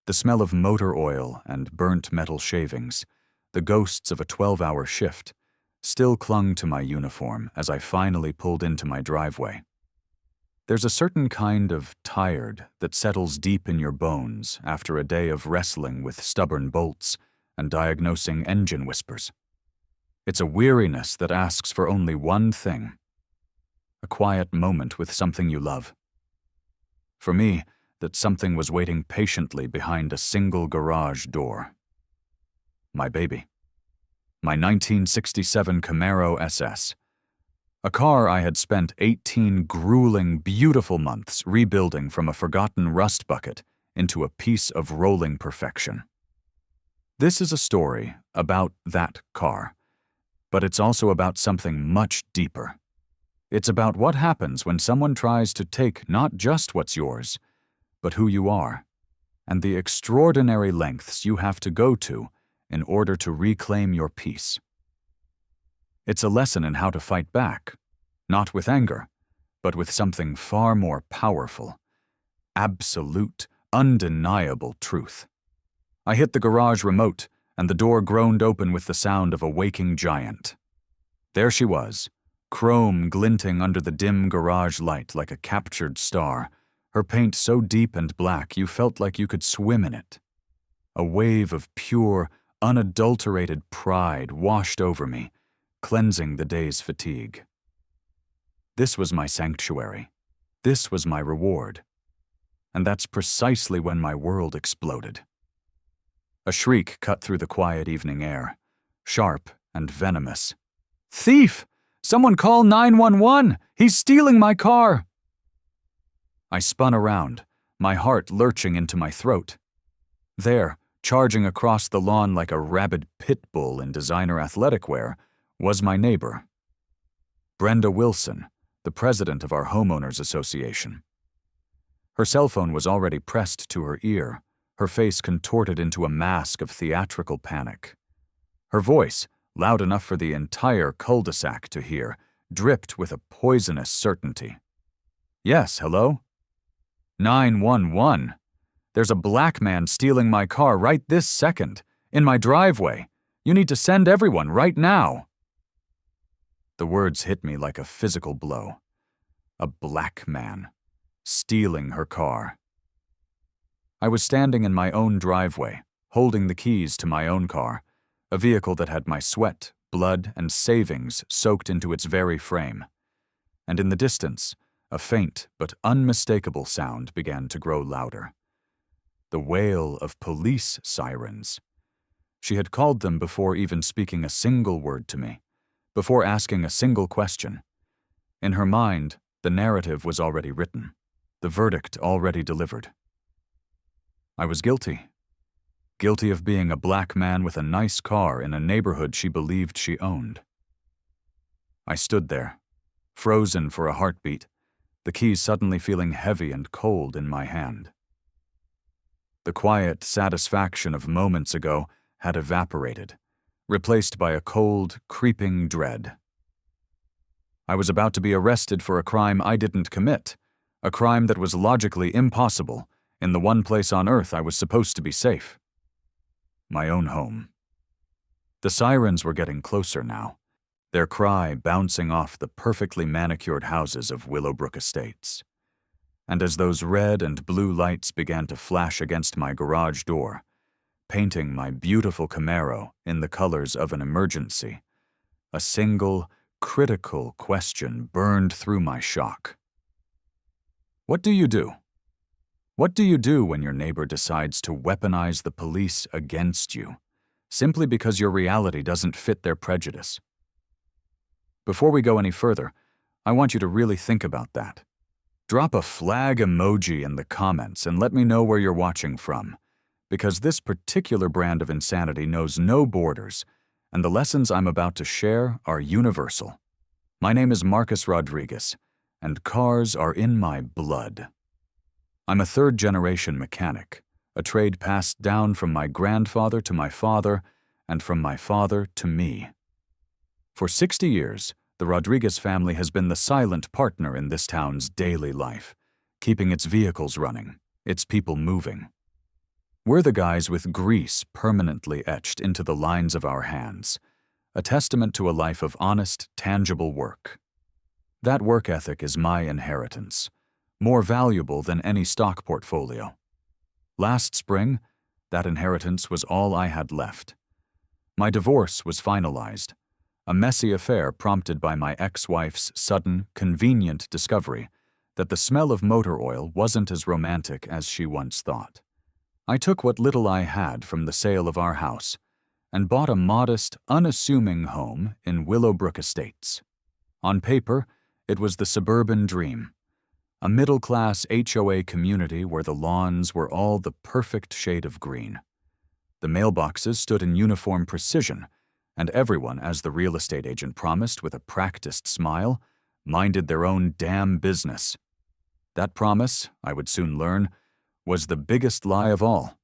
The smell of motor oil and burnt metal shavings, the ghosts of a 12-hour shift, still clung to my uniform as I finally pulled into my driveway. There's a certain kind of tired that settles deep in your bones after a day of wrestling with stubborn bolts and diagnosing engine whispers. It's a weariness that asks for only one thing: a quiet moment with something you love. For me, that something was waiting patiently behind a single garage door. My baby. My 1967 Camaro SS. A car I had spent 18 grueling, beautiful months rebuilding from a forgotten rust bucket into a piece of rolling perfection. This is a story about that car, but it's also about something much deeper. It's about what happens when someone tries to take not just what's yours, but who you are, and the extraordinary lengths you have to go to in order to reclaim your peace. It's a lesson in how to fight back, not with anger, but with something far more powerful: absolute, undeniable truth. I hit the garage remote, and the door groaned open with the sound of a waking giant. There she was, chrome glinting under the dim garage light like a captured star, her paint so deep and black you felt like you could swim in it. A wave of pure, unadulterated pride washed over me, cleansing the day's fatigue. This was my sanctuary. This was my reward. And that's precisely when my world exploded. A shriek cut through the quiet evening air, sharp and venomous. "Thief! Someone call 911! He's stealing my car!" I spun around, my heart lurching into my throat. There, charging across the lawn like a rabid pit bull in designer athletic wear, was my neighbor, Brenda Wilson, the president of our homeowners association. Her cell phone was already pressed to her ear, her face contorted into a mask of theatrical panic. Her voice, loud enough for the entire cul-de-sac to hear, dripped with a poisonous certainty. "Yes, hello? 911. There's a black man stealing my car right this second, in my driveway. You need to send everyone right now." The words hit me like a physical blow. A black man, stealing her car. I was standing in my own driveway, holding the keys to my own car, a vehicle that had my sweat, blood, and savings soaked into its very frame. And in the distance, a faint but unmistakable sound began to grow louder. The wail of police sirens. She had called them before even speaking a single word to me, before asking a single question. In her mind, the narrative was already written, the verdict already delivered. I was guilty. Guilty of being a black man with a nice car in a neighborhood she believed she owned. I stood there, frozen for a heartbeat, the keys suddenly feeling heavy and cold in my hand. The quiet satisfaction of moments ago had evaporated, replaced by a cold, creeping dread. I was about to be arrested for a crime I didn't commit, a crime that was logically impossible in the one place on earth I was supposed to be safe. My own home. The sirens were getting closer now, their cry bouncing off the perfectly manicured houses of Willowbrook Estates. And as those red and blue lights began to flash against my garage door, painting my beautiful Camaro in the colors of an emergency, a single, critical question burned through my shock. What do you do? What do you do when your neighbor decides to weaponize the police against you, simply because your reality doesn't fit their prejudice? Before we go any further, I want you to really think about that. Drop a flag emoji in the comments and let me know where you're watching from, because this particular brand of insanity knows no borders, and the lessons I'm about to share are universal. My name is Marcus Rodriguez, and cars are in my blood. I'm a third-generation mechanic, a trade passed down from my grandfather to my father, and from my father to me. For 60 years, the Rodriguez family has been the silent partner in this town's daily life, keeping its vehicles running, its people moving. We're the guys with grease permanently etched into the lines of our hands, a testament to a life of honest, tangible work. That work ethic is my inheritance, more valuable than any stock portfolio. Last spring, that inheritance was all I had left. My divorce was finalized, a messy affair prompted by my ex-wife's sudden, convenient discovery that the smell of motor oil wasn't as romantic as she once thought. I took what little I had from the sale of our house and bought a modest, unassuming home in Willowbrook Estates. On paper, it was the suburban dream, a middle-class HOA community where the lawns were all the perfect shade of green. The mailboxes stood in uniform precision, and everyone, as the real estate agent promised with a practiced smile, minded their own damn business. That promise, I would soon learn, was the biggest lie of all.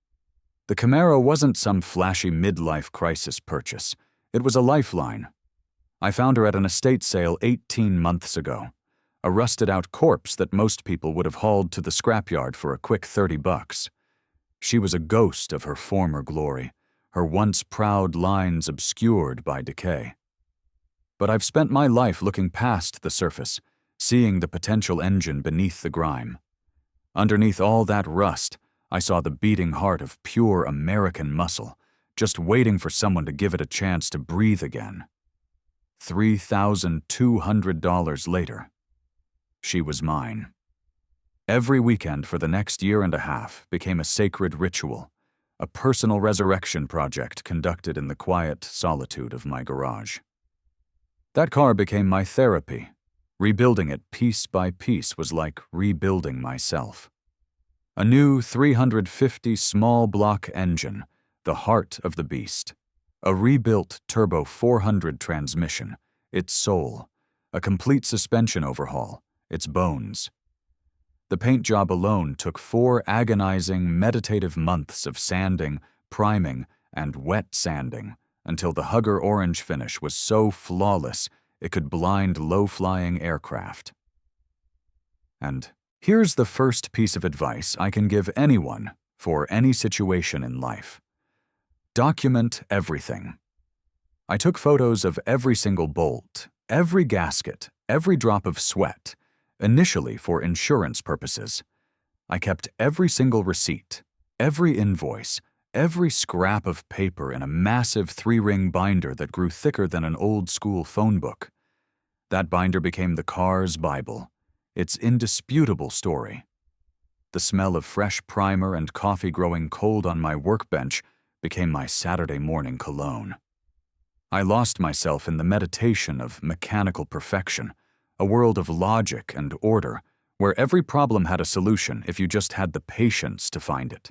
The Camaro wasn't some flashy midlife crisis purchase. It was a lifeline. I found her at an estate sale 18 months ago, a rusted-out corpse that most people would have hauled to the scrapyard for a quick $30. She was a ghost of her former glory, her once proud lines obscured by decay. But I've spent my life looking past the surface, seeing the potential engine beneath the grime. Underneath all that rust, I saw the beating heart of pure American muscle, just waiting for someone to give it a chance to breathe again. $3,200 later, she was mine. Every weekend for the next year and a half became a sacred ritual, a personal resurrection project conducted in the quiet solitude of my garage. That car became my therapy. Rebuilding it piece by piece was like rebuilding myself. A new 350 small block engine, the heart of the beast. A rebuilt Turbo 400 transmission, its soul. A complete suspension overhaul, its bones. The paint job alone took 4 agonizing, meditative months of sanding, priming, and wet sanding until the Hugger orange finish was so flawless it could blind low-flying aircraft. And here's the first piece of advice I can give anyone for any situation in life. Document everything. I took photos of every single bolt, every gasket, every drop of sweat, initially for insurance purposes. I kept every single receipt, every invoice, every scrap of paper in a massive 3-ring binder that grew thicker than an old-school phone book. That binder became the car's Bible, its indisputable story. The smell of fresh primer and coffee growing cold on my workbench became my Saturday morning cologne. I lost myself in the meditation of mechanical perfection, a world of logic and order, where every problem had a solution if you just had the patience to find it.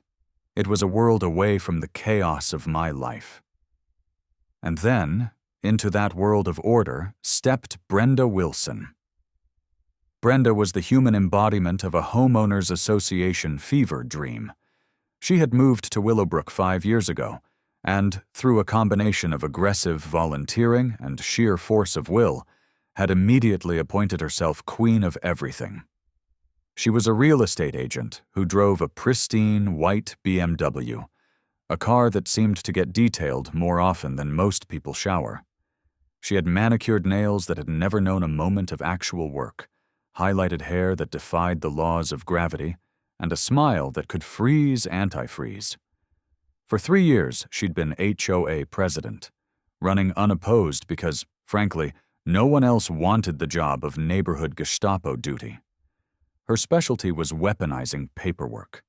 It was a world away from the chaos of my life. And then, into that world of order, stepped Brenda Wilson. Brenda was the human embodiment of a homeowners association fever dream. She had moved to Willowbrook 5 years ago, and, through a combination of aggressive volunteering and sheer force of will, had immediately appointed herself queen of everything. She was a real estate agent who drove a pristine white BMW, a car that seemed to get detailed more often than most people shower. She had manicured nails that had never known a moment of actual work, highlighted hair that defied the laws of gravity, and a smile that could freeze antifreeze. For 3 years, she'd been HOA President, running unopposed because, frankly, no one else wanted the job of neighborhood Gestapo duty. Her specialty was weaponizing paperwork.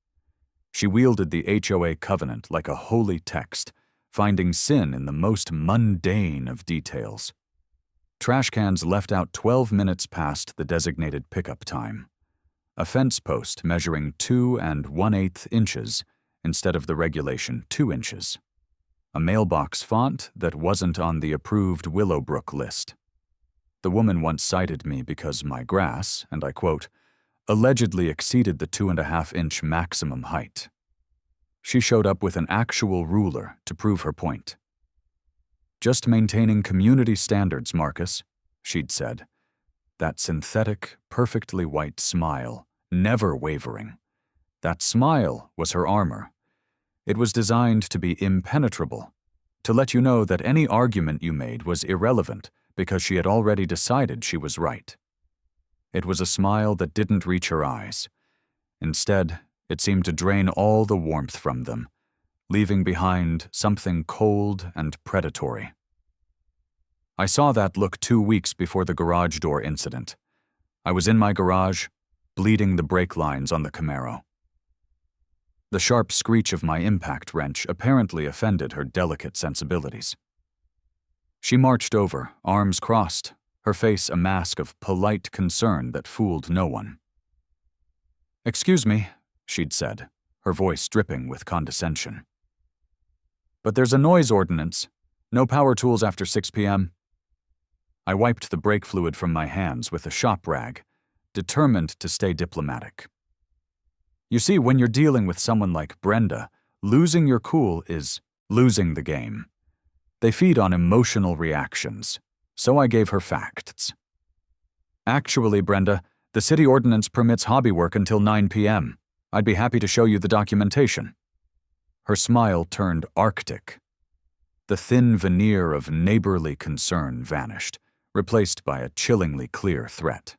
She wielded the HOA covenant like a holy text, finding sin in the most mundane of details. Trash cans left out 12 minutes past the designated pickup time. A fence post measuring 2 1/8 inches instead of the regulation 2 inches. A mailbox font that wasn't on the approved Willowbrook list. The woman once cited me because my grass, and I quote, allegedly exceeded the 2.5-inch maximum height. She showed up with an actual ruler to prove her point. Just maintaining community standards, Marcus, she'd said. That synthetic, perfectly white smile, never wavering. That smile was her armor. It was designed to be impenetrable, to let you know that any argument you made was irrelevant because she had already decided she was right. It was a smile that didn't reach her eyes. Instead, it seemed to drain all the warmth from them, leaving behind something cold and predatory. I saw that look 2 weeks before the garage door incident. I was in my garage, bleeding the brake lines on the Camaro. The sharp screech of my impact wrench apparently offended her delicate sensibilities. She marched over, arms crossed, her face a mask of polite concern that fooled no one. "Excuse me," she'd said, her voice dripping with condescension. "But there's a noise ordinance. No power tools after 6 p.m. I wiped the brake fluid from my hands with a shop rag, determined to stay diplomatic. You see, when you're dealing with someone like Brenda, losing your cool is losing the game. They feed on emotional reactions, so I gave her facts. Actually, Brenda, the city ordinance permits hobby work until 9 p.m. I'd be happy to show you the documentation." Her smile turned arctic. The thin veneer of neighborly concern vanished, replaced by a chillingly clear threat.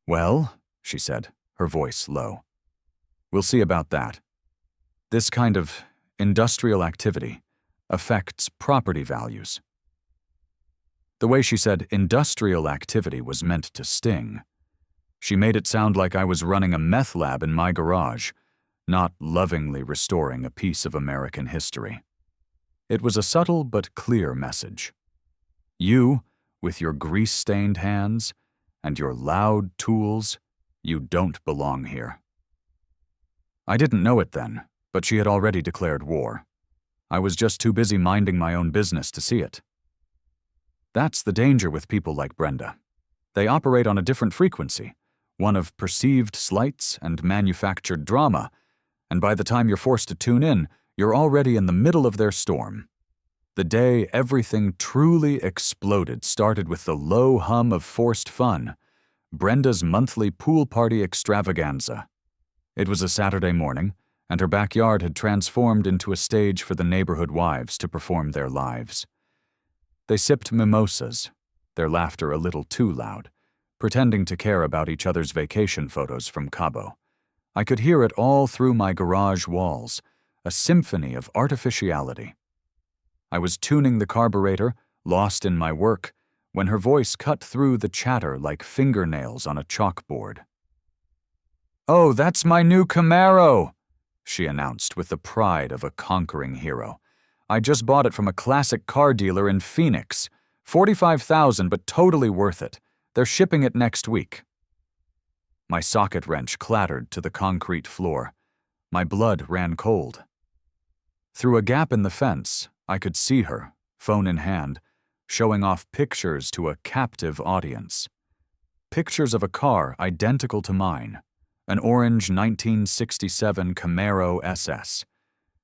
"Well," she said, her voice low, "we'll see about that. This kind of industrial activity affects property values." The way she said industrial activity was meant to sting. She made it sound like I was running a meth lab in my garage, not lovingly restoring a piece of American history. It was a subtle but clear message. You, with your grease-stained hands and your loud tools, you don't belong here. I didn't know it then, but she had already declared war. I was just too busy minding my own business to see it. That's the danger with people like Brenda. They operate on a different frequency, one of perceived slights and manufactured drama, and by the time you're forced to tune in, you're already in the middle of their storm. The day everything truly exploded started with the low hum of forced fun, Brenda's monthly pool party extravaganza. It was a Saturday morning, and her backyard had transformed into a stage for the neighborhood wives to perform their lives. They sipped mimosas, their laughter a little too loud, pretending to care about each other's vacation photos from Cabo. I could hear it all through my garage walls, a symphony of artificiality. I was tuning the carburetor, lost in my work, when her voice cut through the chatter like fingernails on a chalkboard. "Oh, that's my new Camaro," she announced with the pride of a conquering hero. "I just bought it from a classic car dealer in Phoenix. $45,000, but totally worth it. They're shipping it next week." My socket wrench clattered to the concrete floor. My blood ran cold. Through a gap in the fence, I could see her, phone in hand, showing off pictures to a captive audience. Pictures of a car identical to mine, an orange 1967 Camaro SS.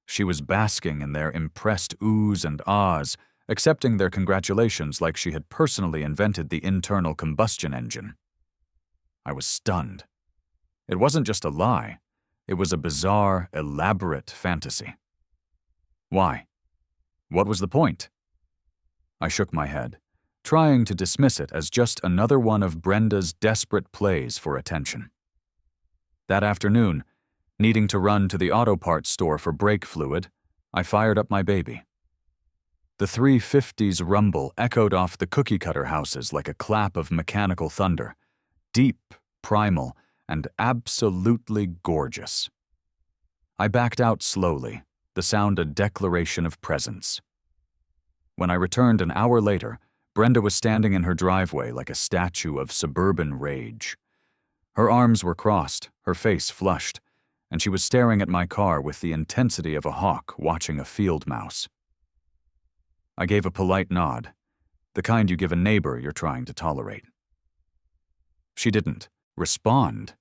She was basking in their impressed oohs and ahs, accepting their congratulations like she had personally invented the internal combustion engine. I was stunned. It wasn't just a lie. It was a bizarre, elaborate fantasy. Why? What was the point? I shook my head, trying to dismiss it as just another one of Brenda's desperate plays for attention. That afternoon, needing to run to the auto parts store for brake fluid, I fired up my baby. The 350's rumble echoed off the cookie-cutter houses like a clap of mechanical thunder, deep, primal, and absolutely gorgeous. I backed out slowly, the sound a declaration of presence. When I returned an hour later, Brenda was standing in her driveway like a statue of suburban rage. Her arms were crossed, her face flushed, and she was staring at my car with the intensity of a hawk watching a field mouse. I gave a polite nod, the kind you give a neighbor you're trying to tolerate. She didn't respond.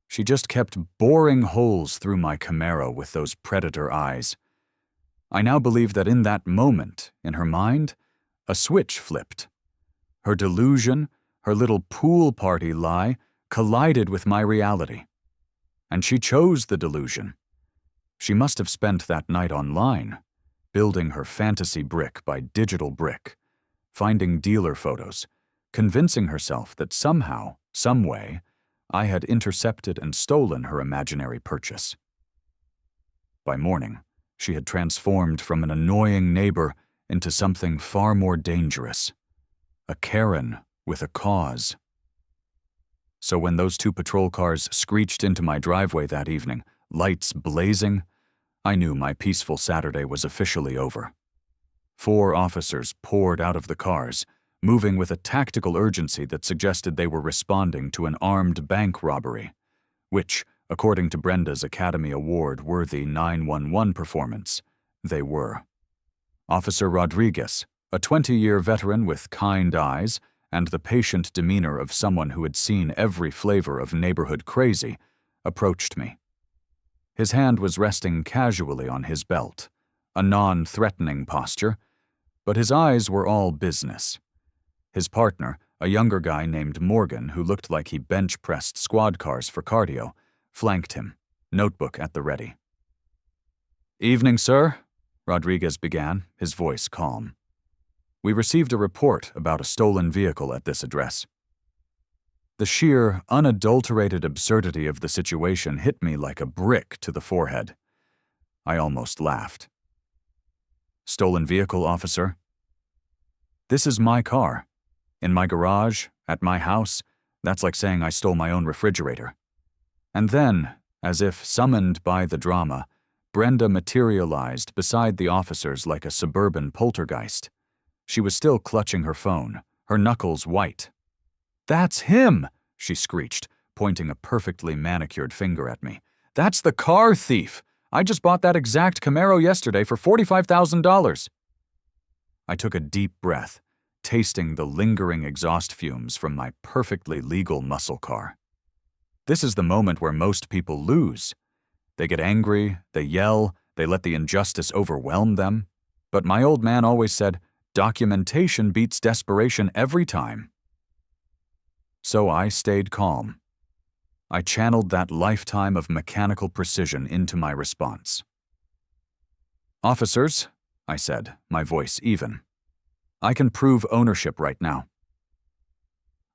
She just kept boring holes through my Camaro with those predator eyes. I now believe that in that moment, in her mind, a switch flipped. Her delusion, her little pool party lie, collided with my reality. And she chose the delusion. She must have spent that night online, building her fantasy brick by digital brick, finding dealer photos, convincing herself that somehow, some way, I had intercepted and stolen her imaginary purchase. By morning, she had transformed from an annoying neighbor into something far more dangerous, a Karen with a cause. So when those 2 patrol cars screeched into my driveway that evening, lights blazing, I knew my peaceful Saturday was officially over. 4 officers poured out of the cars, moving with a tactical urgency that suggested they were responding to an armed bank robbery, which, according to Brenda's Academy Award-worthy 911 performance, they were. Officer Rodriguez, a 20-year veteran with kind eyes and the patient demeanor of someone who had seen every flavor of neighborhood crazy, approached me. His hand was resting casually on his belt, a non-threatening posture, but his eyes were all business. His partner, a younger guy named Morgan who looked like he bench-pressed squad cars for cardio, flanked him, notebook at the ready. "Evening, sir," Rodriguez began, his voice calm. "We received a report about a stolen vehicle at this address." The sheer, unadulterated absurdity of the situation hit me like a brick to the forehead. I almost laughed. "Stolen vehicle, officer?" "This is my car. In my garage, at my house, that's like saying I stole my own refrigerator." And then, as if summoned by the drama, Brenda materialized beside the officers like a suburban poltergeist. She was still clutching her phone, her knuckles white. "That's him!" she screeched, pointing a perfectly manicured finger at me. "That's the car thief! I just bought that exact Camaro yesterday for $45,000. I took a deep breath, tasting the lingering exhaust fumes from my perfectly legal muscle car. This is the moment where most people lose. They get angry, they yell, they let the injustice overwhelm them. But my old man always said, documentation beats desperation every time. So I stayed calm. I channeled that lifetime of mechanical precision into my response. "Officers," I said, my voice even, "I can prove ownership right now."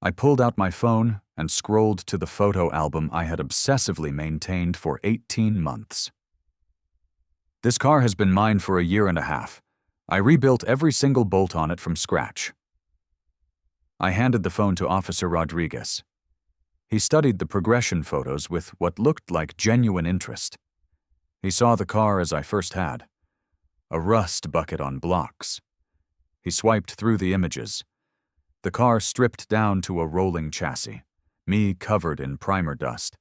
I pulled out my phone and scrolled to the photo album I had obsessively maintained for 18 months. "This car has been mine for a year and a half. I rebuilt every single bolt on it from scratch." I handed the phone to Officer Rodriguez. He studied the progression photos with what looked like genuine interest. He saw the car as I first had, a rust bucket on blocks. He swiped through the images. The car stripped down to a rolling chassis, me covered in primer dust,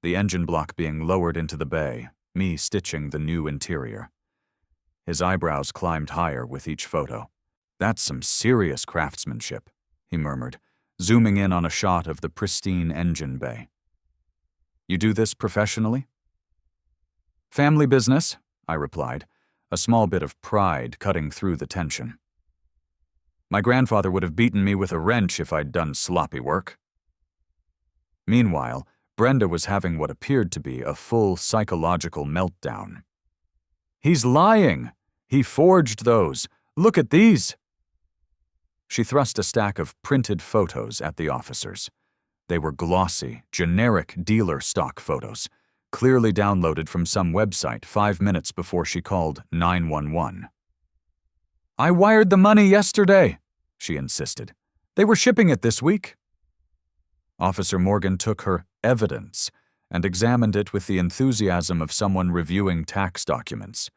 the engine block being lowered into the bay, me stitching the new interior. His eyebrows climbed higher with each photo. "That's some serious craftsmanship," he murmured, zooming in on a shot of the pristine engine bay. "You do this professionally?" "Family business," I replied, a small bit of pride cutting through the tension. "My grandfather would have beaten me with a wrench if I'd done sloppy work." Meanwhile, Brenda was having what appeared to be a full psychological meltdown. "He's lying! He forged those! Look at these!" She thrust a stack of printed photos at the officers. They were glossy, generic dealer stock photos, clearly downloaded from some website 5 minutes before she called 911. "I wired the money yesterday," she insisted. "They were shipping it this week." Officer Morgan took her evidence and examined it with the enthusiasm of someone reviewing tax documents.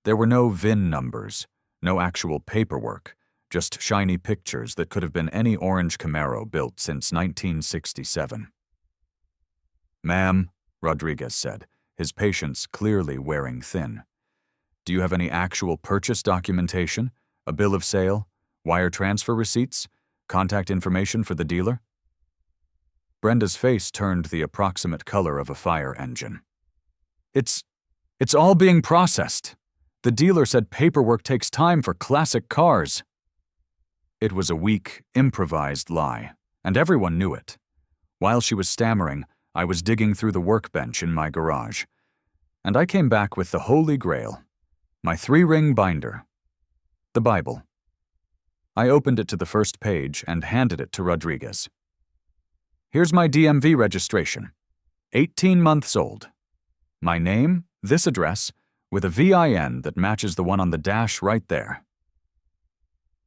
There were no VIN numbers, no actual paperwork, just shiny pictures that could have been any orange Camaro built since 1967. "Ma'am," Rodriguez said, his patience clearly wearing thin, "do you have any actual purchase documentation, a bill of sale, wire transfer receipts, contact information for the dealer?" Brenda's face turned the approximate color of a fire engine. It's all being processed. The dealer said paperwork takes time for classic cars." It was a weak, improvised lie, and everyone knew it. While she was stammering, I was digging through the workbench in my garage. And I came back with the Holy Grail, my 3-ring binder, the Bible. I opened it to the first page and handed it to Rodriguez. Here's my DMV registration, 18 months old. My name, this address, with a VIN that matches the one on the dash right there.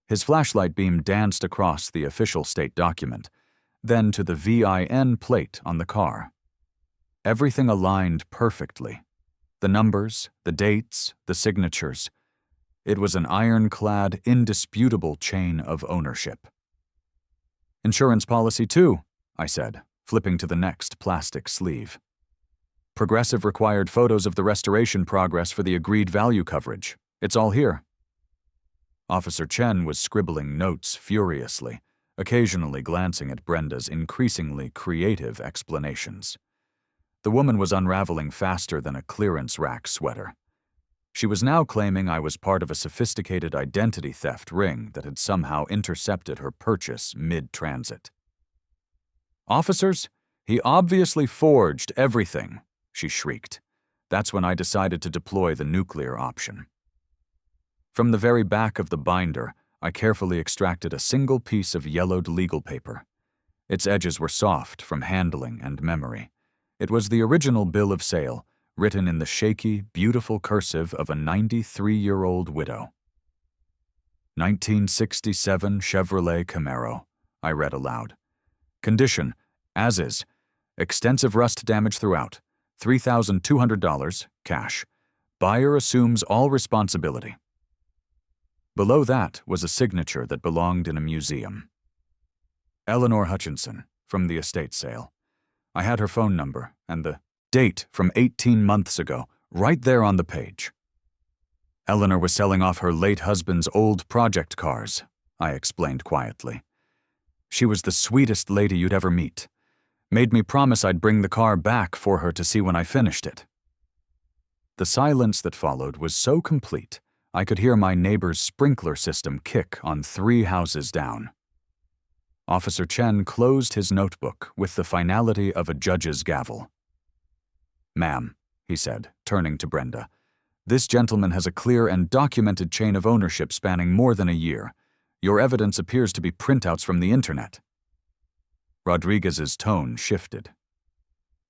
His flashlight beam danced across the official state document, then to the VIN plate on the car. Everything aligned perfectly. The numbers, the dates, the signatures. It was an ironclad, indisputable chain of ownership. Insurance policy too, I said, flipping to the next plastic sleeve. Progressive required photos of the restoration progress for the agreed value coverage. It's all here. Officer Chen was scribbling notes furiously, occasionally glancing at Brenda's increasingly creative explanations. The woman was unraveling faster than a clearance rack sweater. She was now claiming I was part of a sophisticated identity theft ring that had somehow intercepted her purchase mid-transit. "Officers, he obviously forged everything," she shrieked. That's when I decided to deploy the nuclear option. From the very back of the binder, I carefully extracted a single piece of yellowed legal paper. Its edges were soft from handling and memory. It was the original bill of sale, written in the shaky, beautiful cursive of a 93-year-old widow. 1967 Chevrolet Camaro, I read aloud. Condition, as is. Extensive rust damage throughout. $3,200, cash. Buyer assumes all responsibility. Below that was a signature that belonged in a museum. Eleanor Hutchinson, from the estate sale. I had her phone number and the date from 18 months ago, right there on the page. Eleanor was selling off her late husband's old project cars, I explained quietly. She was the sweetest lady you'd ever meet. Made me promise I'd bring the car back for her to see when I finished it. The silence that followed was so complete, I could hear my neighbor's sprinkler system kick on 3 houses down. Officer Chen closed his notebook with the finality of a judge's gavel. "Ma'am," he said, turning to Brenda, "this gentleman has a clear and documented chain of ownership spanning more than a year. Your evidence appears to be printouts from the internet." Rodriguez's tone shifted.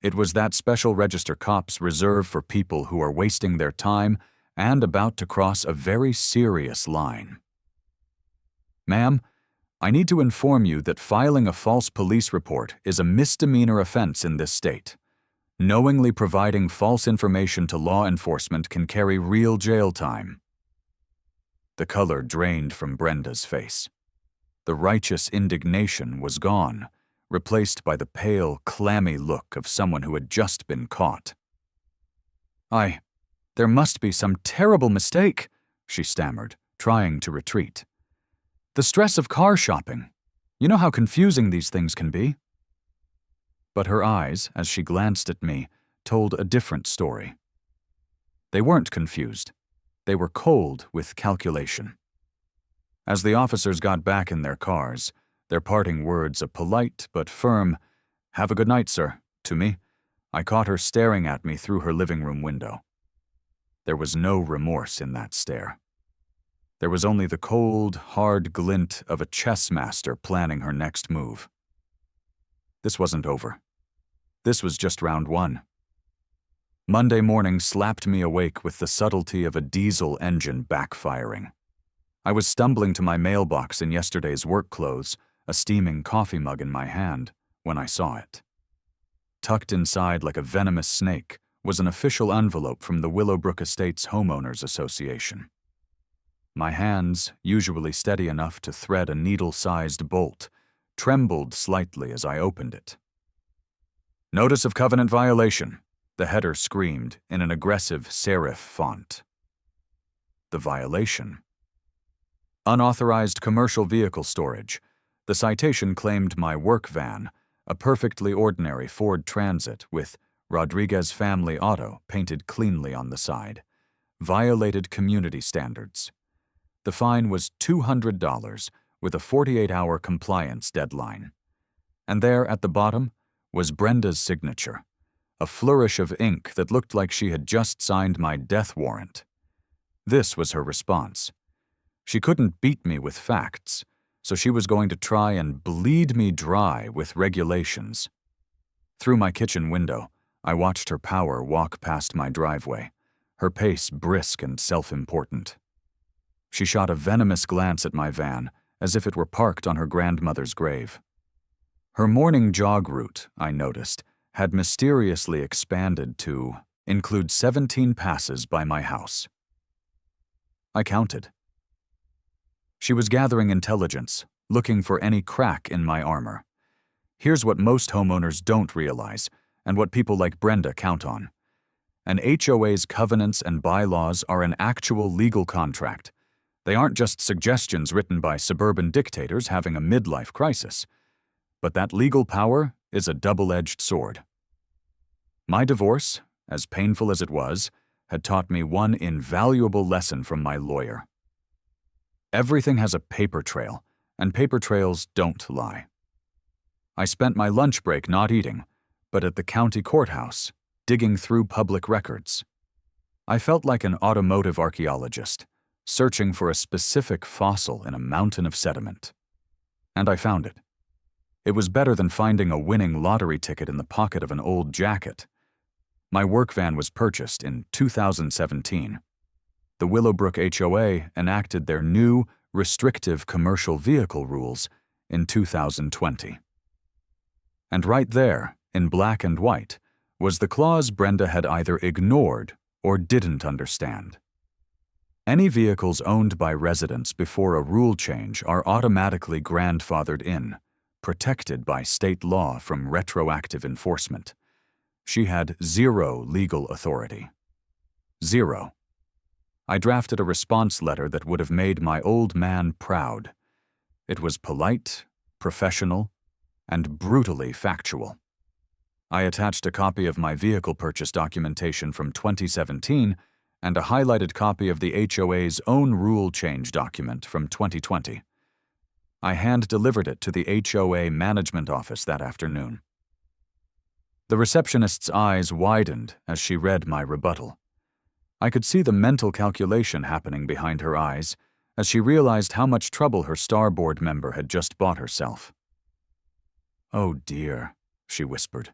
It was that special register cops reserve for people who are wasting their time and about to cross a very serious line. "Ma'am, I need to inform you that filing a false police report is a misdemeanor offense in this state. Knowingly providing false information to law enforcement can carry real jail time." The color drained from Brenda's face. The righteous indignation was gone, replaced by the pale, clammy look of someone who had just been caught. There must be some terrible mistake," she stammered, trying to retreat. "The stress of car shopping. You know how confusing these things can be." But her eyes, as she glanced at me, told a different story. They weren't confused. They were cold with calculation. As the officers got back in their cars, their parting words a polite but firm, "Have a good night, sir," to me, I caught her staring at me through her living room window. There was no remorse in that stare. There was only the cold, hard glint of a chess master planning her next move. This wasn't over. This was just round 1. Monday morning slapped me awake with the subtlety of a diesel engine backfiring. I was stumbling to my mailbox in yesterday's work clothes, a steaming coffee mug in my hand, when I saw it. Tucked inside like a venomous snake was an official envelope from the Willowbrook Estates Homeowners Association. My hands, usually steady enough to thread a needle-sized bolt, trembled slightly as I opened it. "Notice of covenant violation," the header screamed in an aggressive serif font. The violation. Unauthorized commercial vehicle storage. The citation claimed my work van, a perfectly ordinary Ford Transit with Rodriguez Family Auto painted cleanly on the side, violated community standards. The fine was $200 with a 48-hour compliance deadline. And there at the bottom was Brenda's signature, a flourish of ink that looked like she had just signed my death warrant. This was her response. She couldn't beat me with facts, so she was going to try and bleed me dry with regulations. Through my kitchen window, I watched her power walk past my driveway, her pace brisk and self-important. She shot a venomous glance at my van, as if it were parked on her grandmother's grave. Her morning jog route, I noticed, had mysteriously expanded to include 17 passes by my house. I counted. She was gathering intelligence, looking for any crack in my armor. Here's what most homeowners don't realize, and what people like Brenda count on. An HOA's covenants and bylaws are an actual legal contract. They aren't just suggestions written by suburban dictators having a midlife crisis. But that legal power is a double-edged sword. My divorce, as painful as it was, had taught me one invaluable lesson from my lawyer. Everything has a paper trail, and paper trails don't lie. I spent my lunch break not eating, but at the county courthouse, digging through public records. I felt like an automotive archaeologist, searching for a specific fossil in a mountain of sediment. And I found it. It was better than finding a winning lottery ticket in the pocket of an old jacket. My work van was purchased in 2017. The Willowbrook HOA enacted their new, restrictive commercial vehicle rules in 2020. And right there, in black and white, was the clause Brenda had either ignored or didn't understand. Any vehicles owned by residents before a rule change are automatically grandfathered in, protected by state law from retroactive enforcement. She had zero legal authority. Zero. I drafted a response letter that would have made my old man proud. It was polite, professional, and brutally factual. I attached a copy of my vehicle purchase documentation from 2017 and a highlighted copy of the HOA's own rule change document from 2020. I hand-delivered it to the HOA management office that afternoon. The receptionist's eyes widened as she read my rebuttal. I could see the mental calculation happening behind her eyes as she realized how much trouble her Star Board member had just bought herself. "Oh dear," she whispered,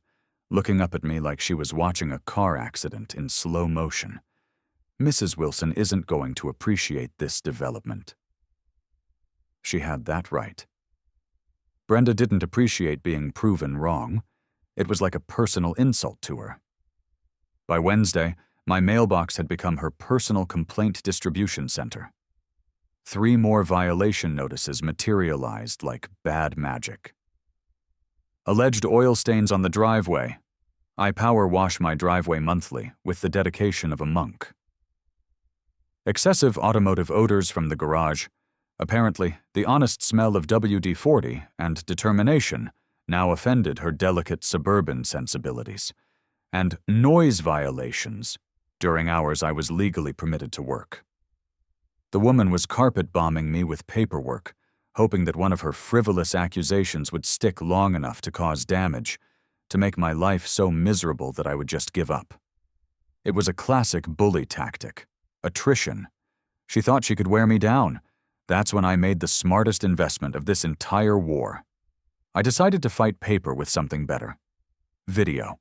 looking up at me like she was watching a car accident in slow motion. "Mrs. Wilson isn't going to appreciate this development." She had that right. Brenda didn't appreciate being proven wrong. It was like a personal insult to her. By Wednesday, my mailbox had become her personal complaint distribution center. 3 more violation notices materialized like bad magic. Alleged oil stains on the driveway. I power wash my driveway monthly with the dedication of a monk. Excessive automotive odors from the garage. Apparently, the honest smell of WD-40 and determination now offended her delicate suburban sensibilities. And noise violations during hours I was legally permitted to work. The woman was carpet-bombing me with paperwork, hoping that one of her frivolous accusations would stick long enough to cause damage, to make my life so miserable that I would just give up. It was a classic bully tactic. Attrition. She thought she could wear me down. That's when I made the smartest investment of this entire war. I decided to fight paper with something better. Video.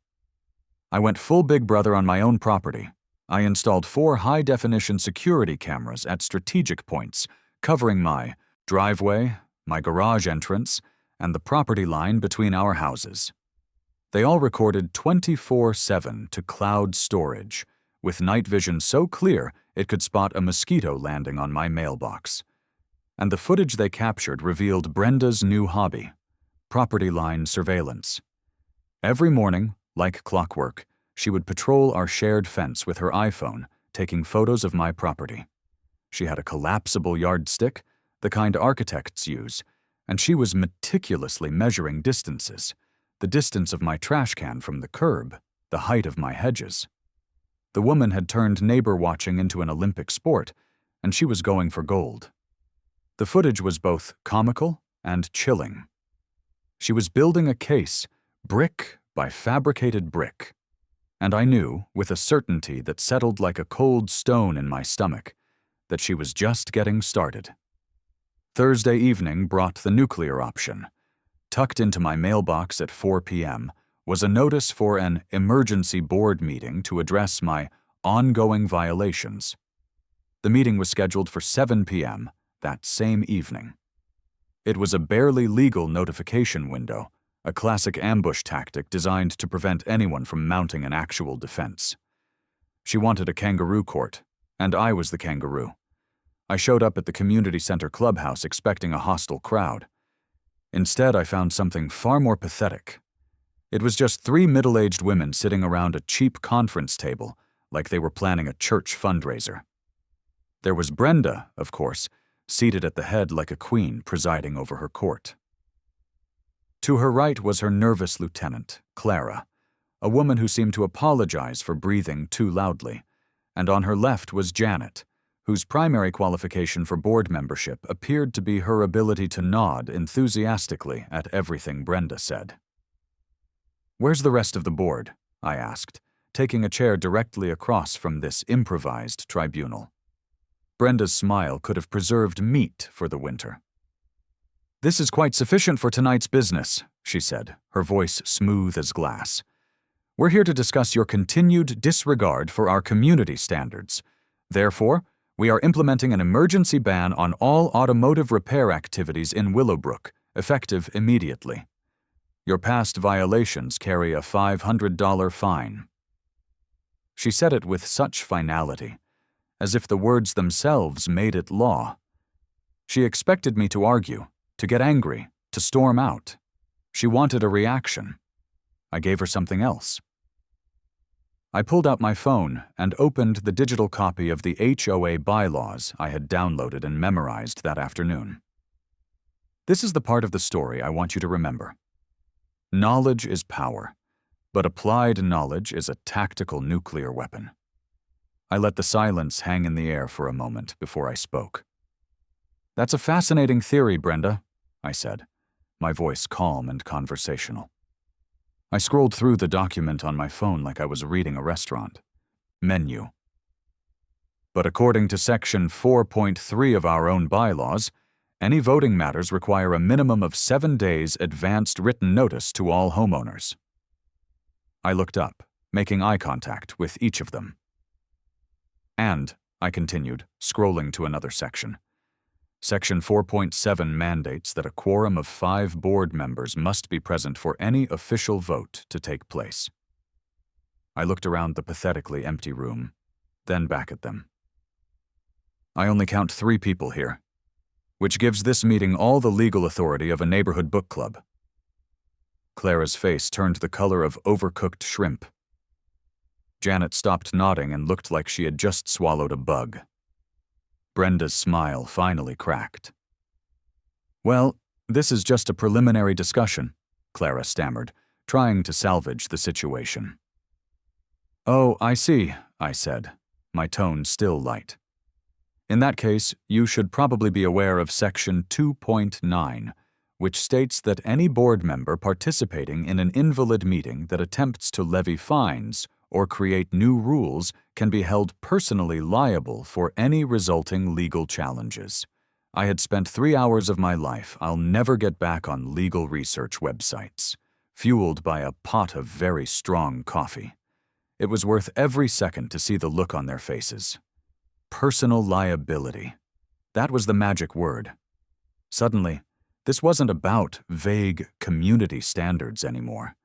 I went full Big Brother on my own property. I installed 4 high-definition security cameras at strategic points, covering my driveway, my garage entrance, and the property line between our houses. They all recorded 24/7 to cloud storage, with night vision so clear it could spot a mosquito landing on my mailbox. And the footage they captured revealed Brenda's new hobby, property line surveillance. Every morning, like clockwork, she would patrol our shared fence with her iPhone, taking photos of my property. She had a collapsible yardstick, the kind architects use, and she was meticulously measuring distances, the distance of my trash can from the curb, the height of my hedges. The woman had turned neighbor watching into an Olympic sport, and she was going for gold. The footage was both comical and chilling. She was building a case, brick by fabricated brick. and I knew, with a certainty that settled like a cold stone in my stomach, that she was just getting started. Thursday evening brought the nuclear option. Tucked into my mailbox at 4 p.m. was a notice for an emergency board meeting to address my ongoing violations. The meeting was scheduled for 7 p.m. that same evening. It was a barely legal notification window, a classic ambush tactic designed to prevent anyone from mounting an actual defense. She wanted a kangaroo court, and I was the kangaroo. I showed up at the community center clubhouse expecting a hostile crowd. Instead, I found something far more pathetic. It was just 3 middle-aged women sitting around a cheap conference table, like they were planning a church fundraiser. There was Brenda, of course, seated at the head like a queen presiding over her court. To her right was her nervous lieutenant, Clara, a woman who seemed to apologize for breathing too loudly, and on her left was Janet, whose primary qualification for board membership appeared to be her ability to nod enthusiastically at everything Brenda said. "Where's the rest of the board?" I asked, taking a chair directly across from this improvised tribunal. Brenda's smile could have preserved meat for the winter. "This is quite sufficient for tonight's business," she said, her voice smooth as glass. "We're here to discuss your continued disregard for our community standards. Therefore, we are implementing an emergency ban on all automotive repair activities in Willowbrook, effective immediately. Your past violations carry a $500 fine." She said it with such finality, as if the words themselves made it law. She expected me to argue, to get angry, to storm out. She wanted a reaction. I gave her something else. I pulled out my phone and opened the digital copy of the HOA bylaws I had downloaded and memorized that afternoon. This is the part of the story I want you to remember. Knowledge is power, but applied knowledge is a tactical nuclear weapon. I let the silence hang in the air for a moment before I spoke. "That's a fascinating theory, Brenda," I said, my voice calm and conversational. I scrolled through the document on my phone like I was reading a restaurant. Menu. "But according to Section 4.3 of our own bylaws, any voting matters require a minimum of 7 days advanced written notice to all homeowners." I looked up, making eye contact with each of them. "And," I continued, scrolling to another section, Section 4.7 mandates that a quorum of 5 board members must be present for any official vote to take place." I looked around the pathetically empty room, then back at them. "I only count 3 people here, which gives this meeting all the legal authority of a neighborhood book club." Clara's face turned the color of overcooked shrimp. Janet stopped nodding and looked like she had just swallowed a bug. Brenda's smile finally cracked. "Well, this is just a preliminary discussion," Clara stammered, trying to salvage the situation. "Oh, I see," I said, my tone still light. "In that case, you should probably be aware of Section 2.9, which states that any board member participating in an invalid meeting that attempts to levy fines or create new rules can be held personally liable for any resulting legal challenges. I had spent 3 hours of my life I'll never get back on legal research websites, fueled by a pot of very strong coffee. It was worth every second to see the look on their faces. Personal liability. That was the magic word. Suddenly, this wasn't about vague community standards anymore.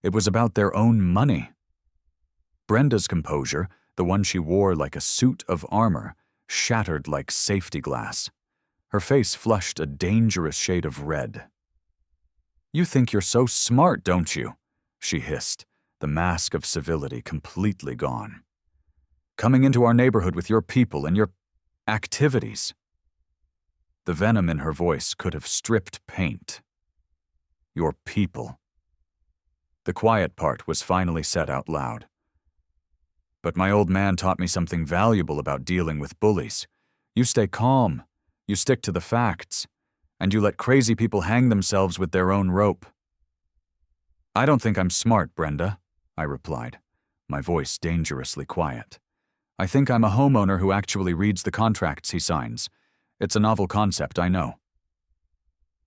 It was about their own money. Brenda's composure, the one she wore like a suit of armor, shattered like safety glass. Her face flushed a dangerous shade of red. "You think you're so smart, don't you?" she hissed, the mask of civility completely gone. "Coming into our neighborhood with your people and your activities." The venom in her voice could have stripped paint. "Your people." The quiet part was finally said out loud. "But my old man taught me something valuable about dealing with bullies. You stay calm, you stick to the facts, and you let crazy people hang themselves with their own rope." "I don't think I'm smart, Brenda," I replied, my voice dangerously quiet. "I think I'm a homeowner who actually reads the contracts he signs. It's a novel concept, I know."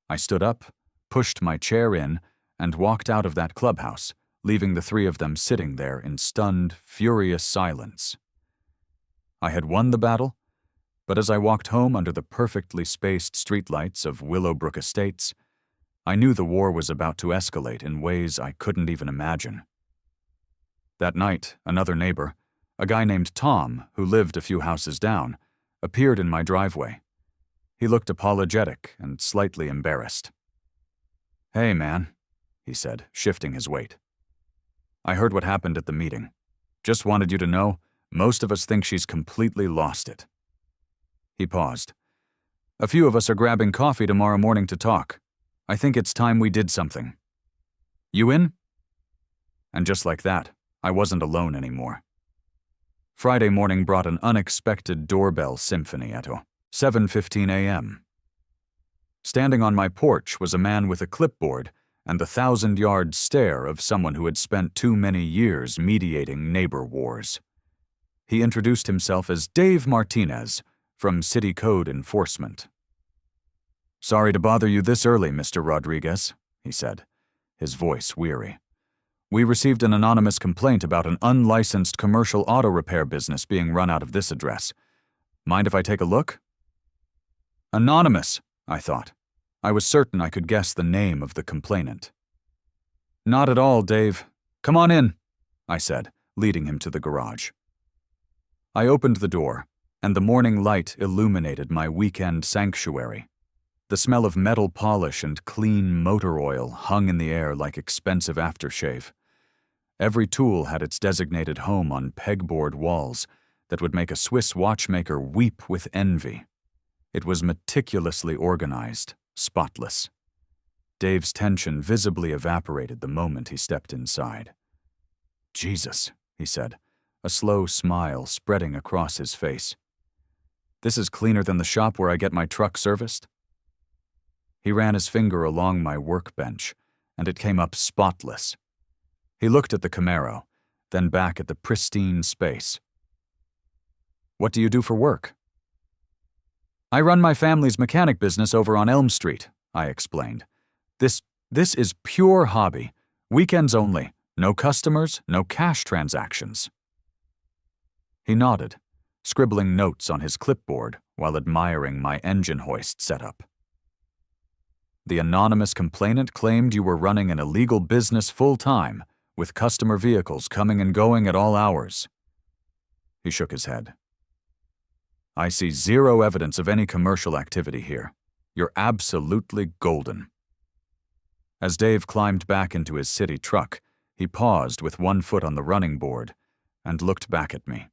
I stood up, pushed my chair in, and walked out of that clubhouse, leaving the three of them sitting there in stunned, furious silence. I had won the battle, but as I walked home under the perfectly spaced streetlights of Willowbrook Estates, I knew the war was about to escalate in ways I couldn't even imagine. That night, another neighbor, a guy named Tom, who lived a few houses down, appeared in my driveway. He looked apologetic and slightly embarrassed. "Hey, man," he said, shifting his weight. "I heard what happened at the meeting. Just wanted you to know, most of us think she's completely lost it." He paused. "A few of us are grabbing coffee tomorrow morning to talk. I think it's time we did something. You in?" And just like that, I wasn't alone anymore. Friday morning brought an unexpected doorbell symphony at 7:15 a.m. Standing on my porch was a man with a clipboard and the 1,000-yard stare of someone who had spent too many years mediating neighbor wars. He introduced himself as Dave Martinez from City Code Enforcement. "Sorry to bother you this early, Mr. Rodriguez," he said, his voice weary. "We received an anonymous complaint about an unlicensed commercial auto repair business being run out of this address. Mind if I take a look?" Anonymous, I thought. I was certain I could guess the name of the complainant. "Not at all, Dave. Come on in," I said, leading him to the garage. I opened the door, and the morning light illuminated my weekend sanctuary. The smell of metal polish and clean motor oil hung in the air like expensive aftershave. Every tool had its designated home on pegboard walls that would make a Swiss watchmaker weep with envy. It was meticulously organized, spotless. Dave's tension visibly evaporated the moment he stepped inside. "Jesus," he said, a slow smile spreading across his face. "This is cleaner than the shop where I get my truck serviced?" He ran his finger along my workbench, and it came up spotless. He looked at the Camaro, then back at the pristine space. "What do you do for work?" "I run my family's mechanic business over on Elm Street," I explained. This is pure hobby. Weekends only. No customers, no cash transactions." He nodded, scribbling notes on his clipboard while admiring my engine hoist setup. "The anonymous complainant claimed you were running an illegal business full-time, with customer vehicles coming and going at all hours." He shook his head. "I see zero evidence of any commercial activity here. You're absolutely golden." As Dave climbed back into his city truck, he paused with one foot on the running board and looked back at me.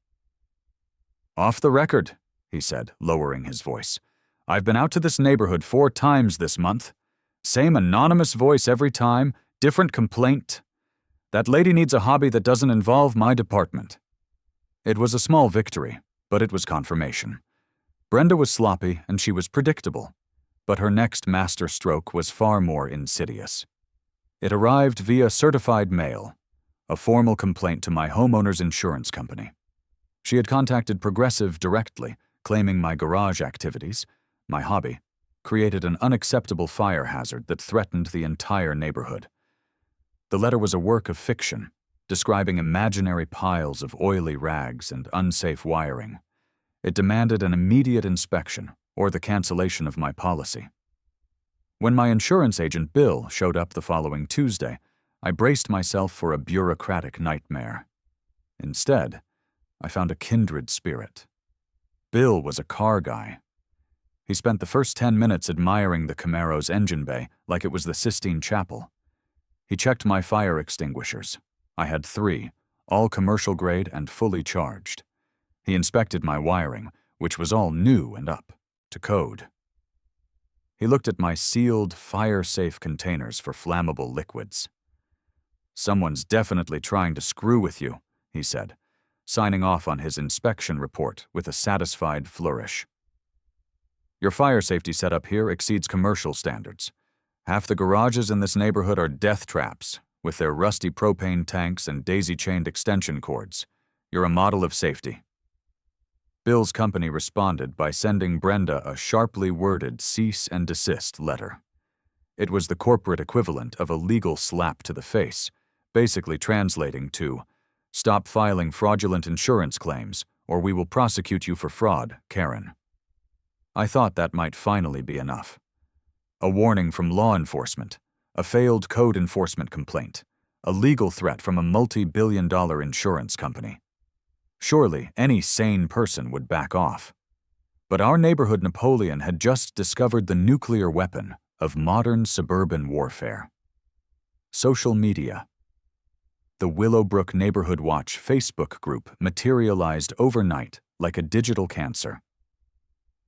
"Off the record," he said, lowering his voice. "I've been out to this neighborhood 4 times this month. Same anonymous voice every time, different complaint. That lady needs a hobby that doesn't involve my department." It was a small victory, but it was confirmation. Brenda was sloppy and she was predictable, but her next masterstroke was far more insidious. It arrived via certified mail, a formal complaint to my homeowner's insurance company. She had contacted Progressive directly, claiming my garage activities, my hobby, created an unacceptable fire hazard that threatened the entire neighborhood. The letter was a work of fiction, describing imaginary piles of oily rags and unsafe wiring. It demanded an immediate inspection or the cancellation of my policy. When my insurance agent Bill showed up the following Tuesday, I braced myself for a bureaucratic nightmare. Instead, I found a kindred spirit. Bill was a car guy. He spent the first 10 minutes admiring the Camaro's engine bay like it was the Sistine Chapel. He checked my fire extinguishers. I had 3, all commercial grade and fully charged. He inspected my wiring, which was all new and up to code. He looked at my sealed, fire-safe containers for flammable liquids. "Someone's definitely trying to screw with you," he said, signing off on his inspection report with a satisfied flourish. "Your fire safety setup here exceeds commercial standards. Half the garages in this neighborhood are death traps, with their rusty propane tanks and daisy-chained extension cords. You're a model of safety. Bill's company responded by sending Brenda a sharply worded cease and desist letter. It was the corporate equivalent of a legal slap to the face, basically translating to, "Stop filing fraudulent insurance claims, or we will prosecute you for fraud, Karen." I thought that might finally be enough. A warning from law enforcement, a failed code enforcement complaint, a legal threat from a multi-billion-dollar insurance company. Surely any sane person would back off. But our neighborhood Napoleon had just discovered the nuclear weapon of modern suburban warfare. Social media. The Willowbrook Neighborhood Watch Facebook group materialized overnight like a digital cancer.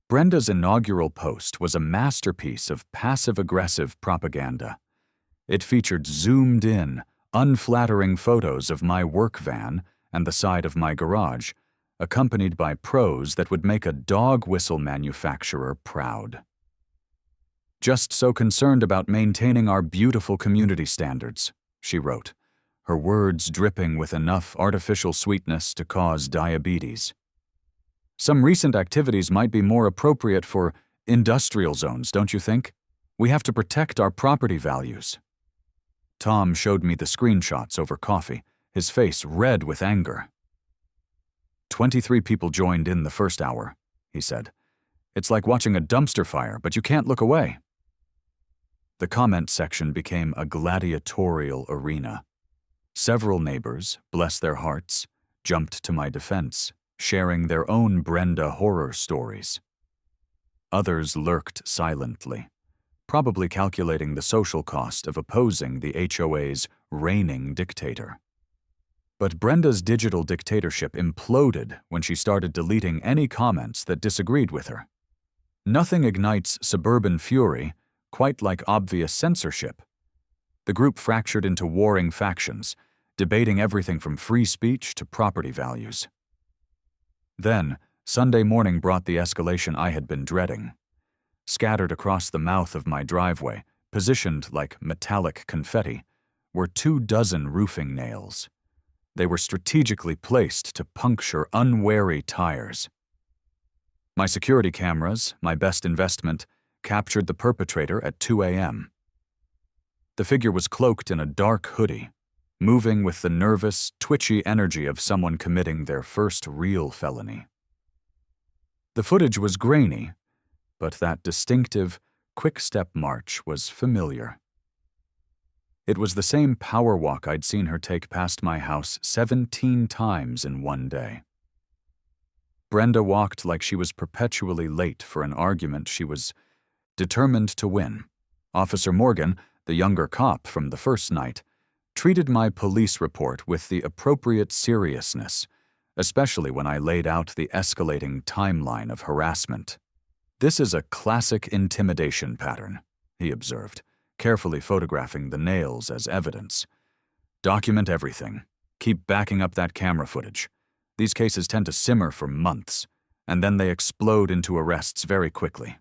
Brenda's inaugural post was a masterpiece of passive-aggressive propaganda. It featured zoomed-in, unflattering photos of my work van and the side of my garage, accompanied by prose that would make a dog whistle manufacturer proud. "Just so concerned about maintaining our beautiful community standards," she wrote, her words dripping with enough artificial sweetness to cause diabetes. "Some recent activities might be more appropriate for industrial zones, don't you think? We have to protect our property values." Tom showed me the screenshots over coffee, his face red with anger. 23 people joined in the first hour, he said. "It's like watching a dumpster fire, but you can't look away." The comment section became a gladiatorial arena. Several neighbors, bless their hearts, jumped to my defense, sharing their own Brenda horror stories. Others lurked silently, probably calculating the social cost of opposing the HOA's reigning dictator. But Brenda's digital dictatorship imploded when she started deleting any comments that disagreed with her. Nothing ignites suburban fury quite like obvious censorship. The group fractured into warring factions, debating everything from free speech to property values. Then, Sunday morning brought the escalation I had been dreading. Scattered across the mouth of my driveway, positioned like metallic confetti, were 24 roofing nails. They were strategically placed to puncture unwary tires. My security cameras, my best investment, captured the perpetrator at 2 a.m. The figure was cloaked in a dark hoodie, moving with the nervous, twitchy energy of someone committing their first real felony. The footage was grainy, but that distinctive, quick-step march was familiar. It was the same power walk I'd seen her take past my house 17 times in one day. Brenda walked like she was perpetually late for an argument she was determined to win. Officer Morgan, the younger cop from the first night, treated my police report with the appropriate seriousness, especially when I laid out the escalating timeline of harassment. "This is a classic intimidation pattern," he observed, carefully photographing the nails as evidence. "Document everything. Keep backing up that camera footage. These cases tend to simmer for months, and then they explode into arrests very quickly."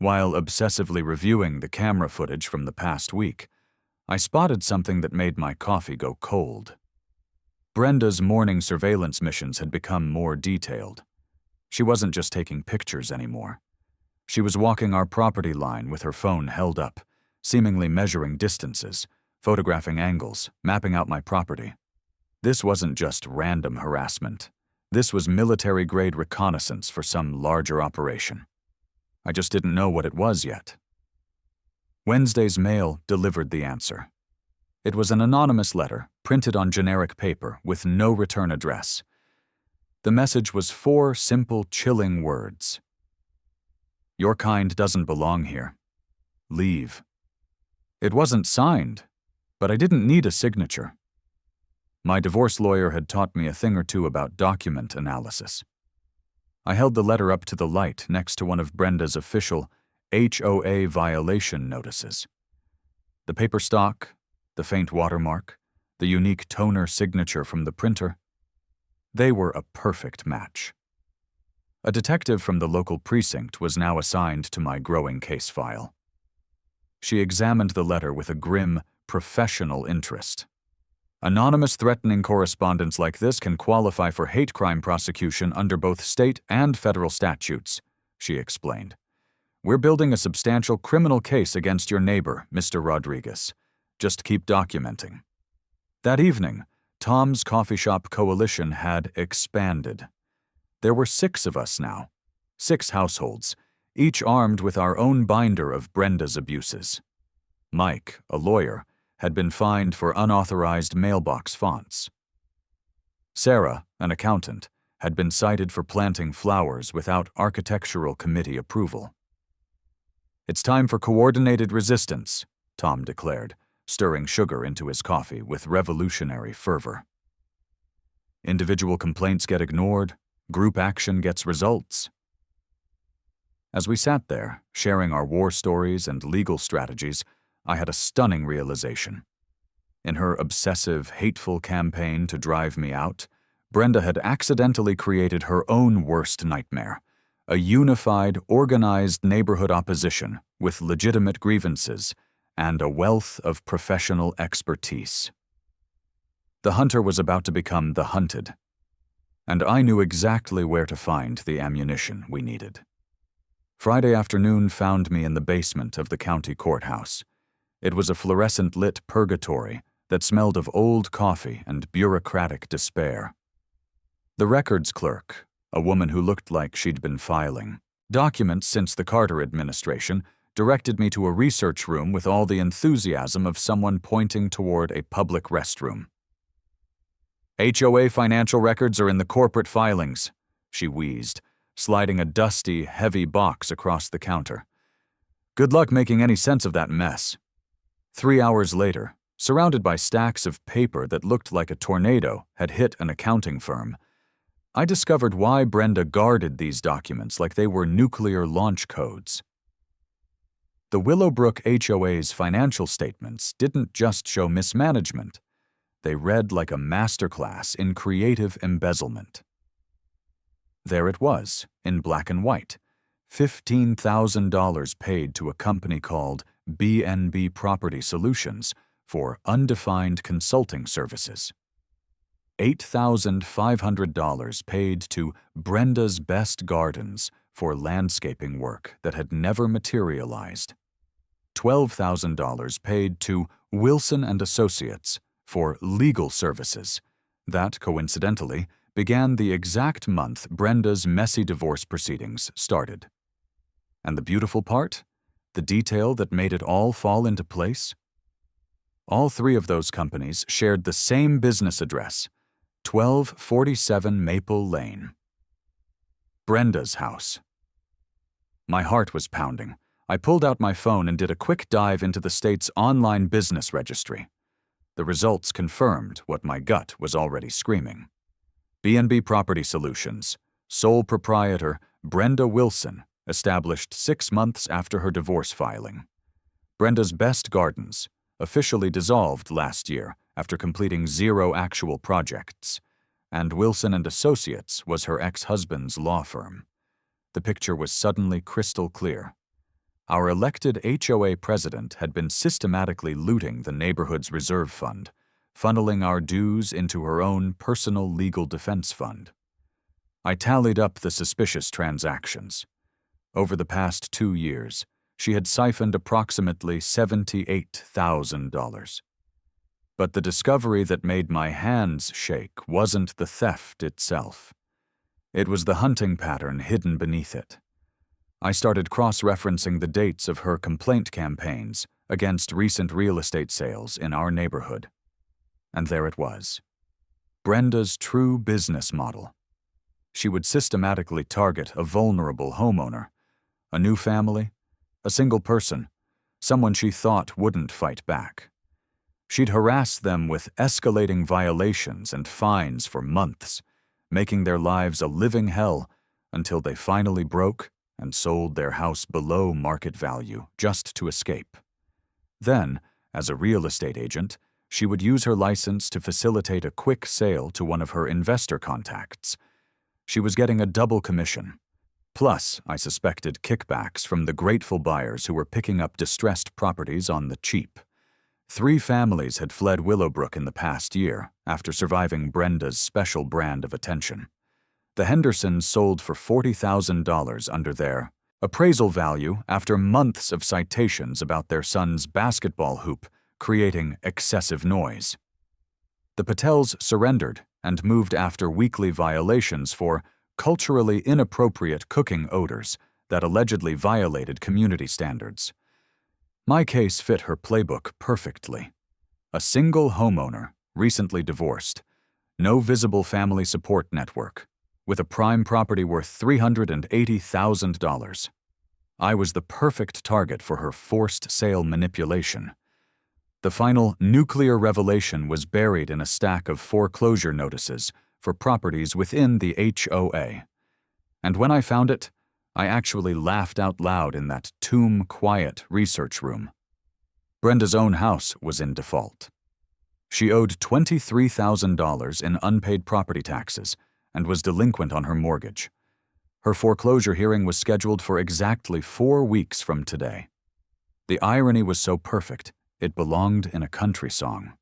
While obsessively reviewing the camera footage from the past week, I spotted something that made my coffee go cold. Brenda's morning surveillance missions had become more detailed. She wasn't just taking pictures anymore. She was walking our property line with her phone held up, seemingly measuring distances, photographing angles, mapping out my property. This wasn't just random harassment. This was military-grade reconnaissance for some larger operation. I just didn't know what it was yet. Wednesday's mail delivered the answer. It was an anonymous letter, printed on generic paper, with no return address. The message was 4 simple, chilling words. "Your kind doesn't belong here. Leave." It wasn't signed, but I didn't need a signature. My divorce lawyer had taught me a thing or two about document analysis. I held the letter up to the light next to one of Brenda's official HOA violation notices. The paper stock, the faint watermark, the unique toner signature from the printer, they were a perfect match. A detective from the local precinct was now assigned to my growing case file. She examined the letter with a grim, professional interest. Anonymous threatening correspondence like this can qualify for hate crime prosecution under both state and federal statutes, she explained. We're building a substantial criminal case against your neighbor, Mr. Rodriguez. Just keep documenting. That evening, Tom's coffee shop coalition had expanded. There were 6 of us now, 6 households, each armed with our own binder of Brenda's abuses. Mike, a lawyer, had been fined for unauthorized mailbox fonts. Sarah, an accountant, had been cited for planting flowers without architectural committee approval. It's time for coordinated resistance, Tom declared, stirring sugar into his coffee with revolutionary fervor. Individual complaints get ignored, group action gets results. As we sat there, sharing our war stories and legal strategies, I had a stunning realization. In her obsessive, hateful campaign to drive me out, Brenda had accidentally created her own worst nightmare, a unified, organized neighborhood opposition with legitimate grievances and a wealth of professional expertise. The hunter was about to become the hunted, and I knew exactly where to find the ammunition we needed. Friday afternoon found me in the basement of the county courthouse. It was a fluorescent-lit purgatory that smelled of old coffee and bureaucratic despair. The records clerk, a woman who looked like she'd been filing documents since the Carter administration, directed me to a research room with all the enthusiasm of someone pointing toward a public restroom. HOA financial records are in the corporate filings, she wheezed, sliding a dusty, heavy box across the counter. Good luck making any sense of that mess. 3 hours later, surrounded by stacks of paper that looked like a tornado had hit an accounting firm, I discovered why Brenda guarded these documents like they were nuclear launch codes. The Willowbrook HOA's financial statements didn't just show mismanagement. They read like a masterclass in creative embezzlement. There it was, in black and white, $15,000 paid to a company called B&B Property Solutions for undefined consulting services. $8,500 paid to Brenda's Best Gardens for landscaping work that had never materialized. $12,000 paid to Wilson and Associates for legal services that, coincidentally, began the exact month Brenda's messy divorce proceedings started. And the beautiful part? The detail that made it all fall into place? All 3 of those companies shared the same business address, 1247 Maple Lane. Brenda's house. My heart was pounding. I pulled out my phone and did a quick dive into the state's online business registry. The results confirmed what my gut was already screaming. B&B Property Solutions, sole proprietor Brenda Wilson, established 6 months after her divorce filing. Brenda's Best Gardens, officially dissolved last year after completing 0 actual projects, and Wilson and Associates was her ex-husband's law firm. The picture was suddenly crystal clear. Our elected HOA president had been systematically looting the neighborhood's reserve fund, funneling our dues into her own personal legal defense fund. I tallied up the suspicious transactions. Over the past 2 years, she had siphoned approximately $78,000. But the discovery that made my hands shake wasn't the theft itself. It was the hunting pattern hidden beneath it. I started cross-referencing the dates of her complaint campaigns against recent real estate sales in our neighborhood. And there it was. Brenda's true business model. She would systematically target a vulnerable homeowner, a new family, a single person, someone she thought wouldn't fight back. She'd harass them with escalating violations and fines for months, making their lives a living hell until they finally broke and sold their house below market value just to escape. Then, as a real estate agent, she would use her license to facilitate a quick sale to one of her investor contacts. She was getting a double commission. Plus, I suspected kickbacks from the grateful buyers who were picking up distressed properties on the cheap. 3 families had fled Willowbrook in the past year after surviving Brenda's special brand of attention. The Hendersons sold for $40,000 under their appraisal value after months of citations about their son's basketball hoop creating excessive noise. The Patels surrendered and moved after weekly violations for culturally inappropriate cooking odors that allegedly violated community standards. My case fit her playbook perfectly. A single homeowner, recently divorced, no visible family support network, with a prime property worth $380,000. I was the perfect target for her forced sale manipulation. The final nuclear revelation was buried in a stack of foreclosure notices for properties within the HOA. And when I found it, I actually laughed out loud in that tomb-quiet research room. Brenda's own house was in default. She owed $23,000 in unpaid property taxes and was delinquent on her mortgage. Her foreclosure hearing was scheduled for exactly 4 weeks from today. The irony was so perfect, it belonged in a country song.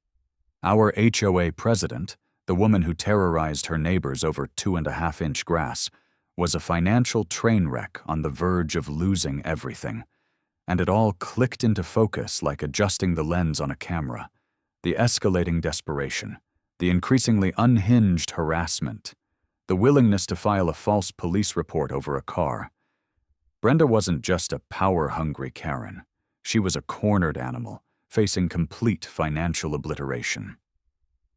Our HOA president, the woman who terrorized her neighbors over 2.5-inch grass, was a financial train wreck on the verge of losing everything. And it all clicked into focus like adjusting the lens on a camera. The escalating desperation, the increasingly unhinged harassment, the willingness to file a false police report over a car. Brenda wasn't just a power-hungry Karen. She was a cornered animal, facing complete financial obliteration.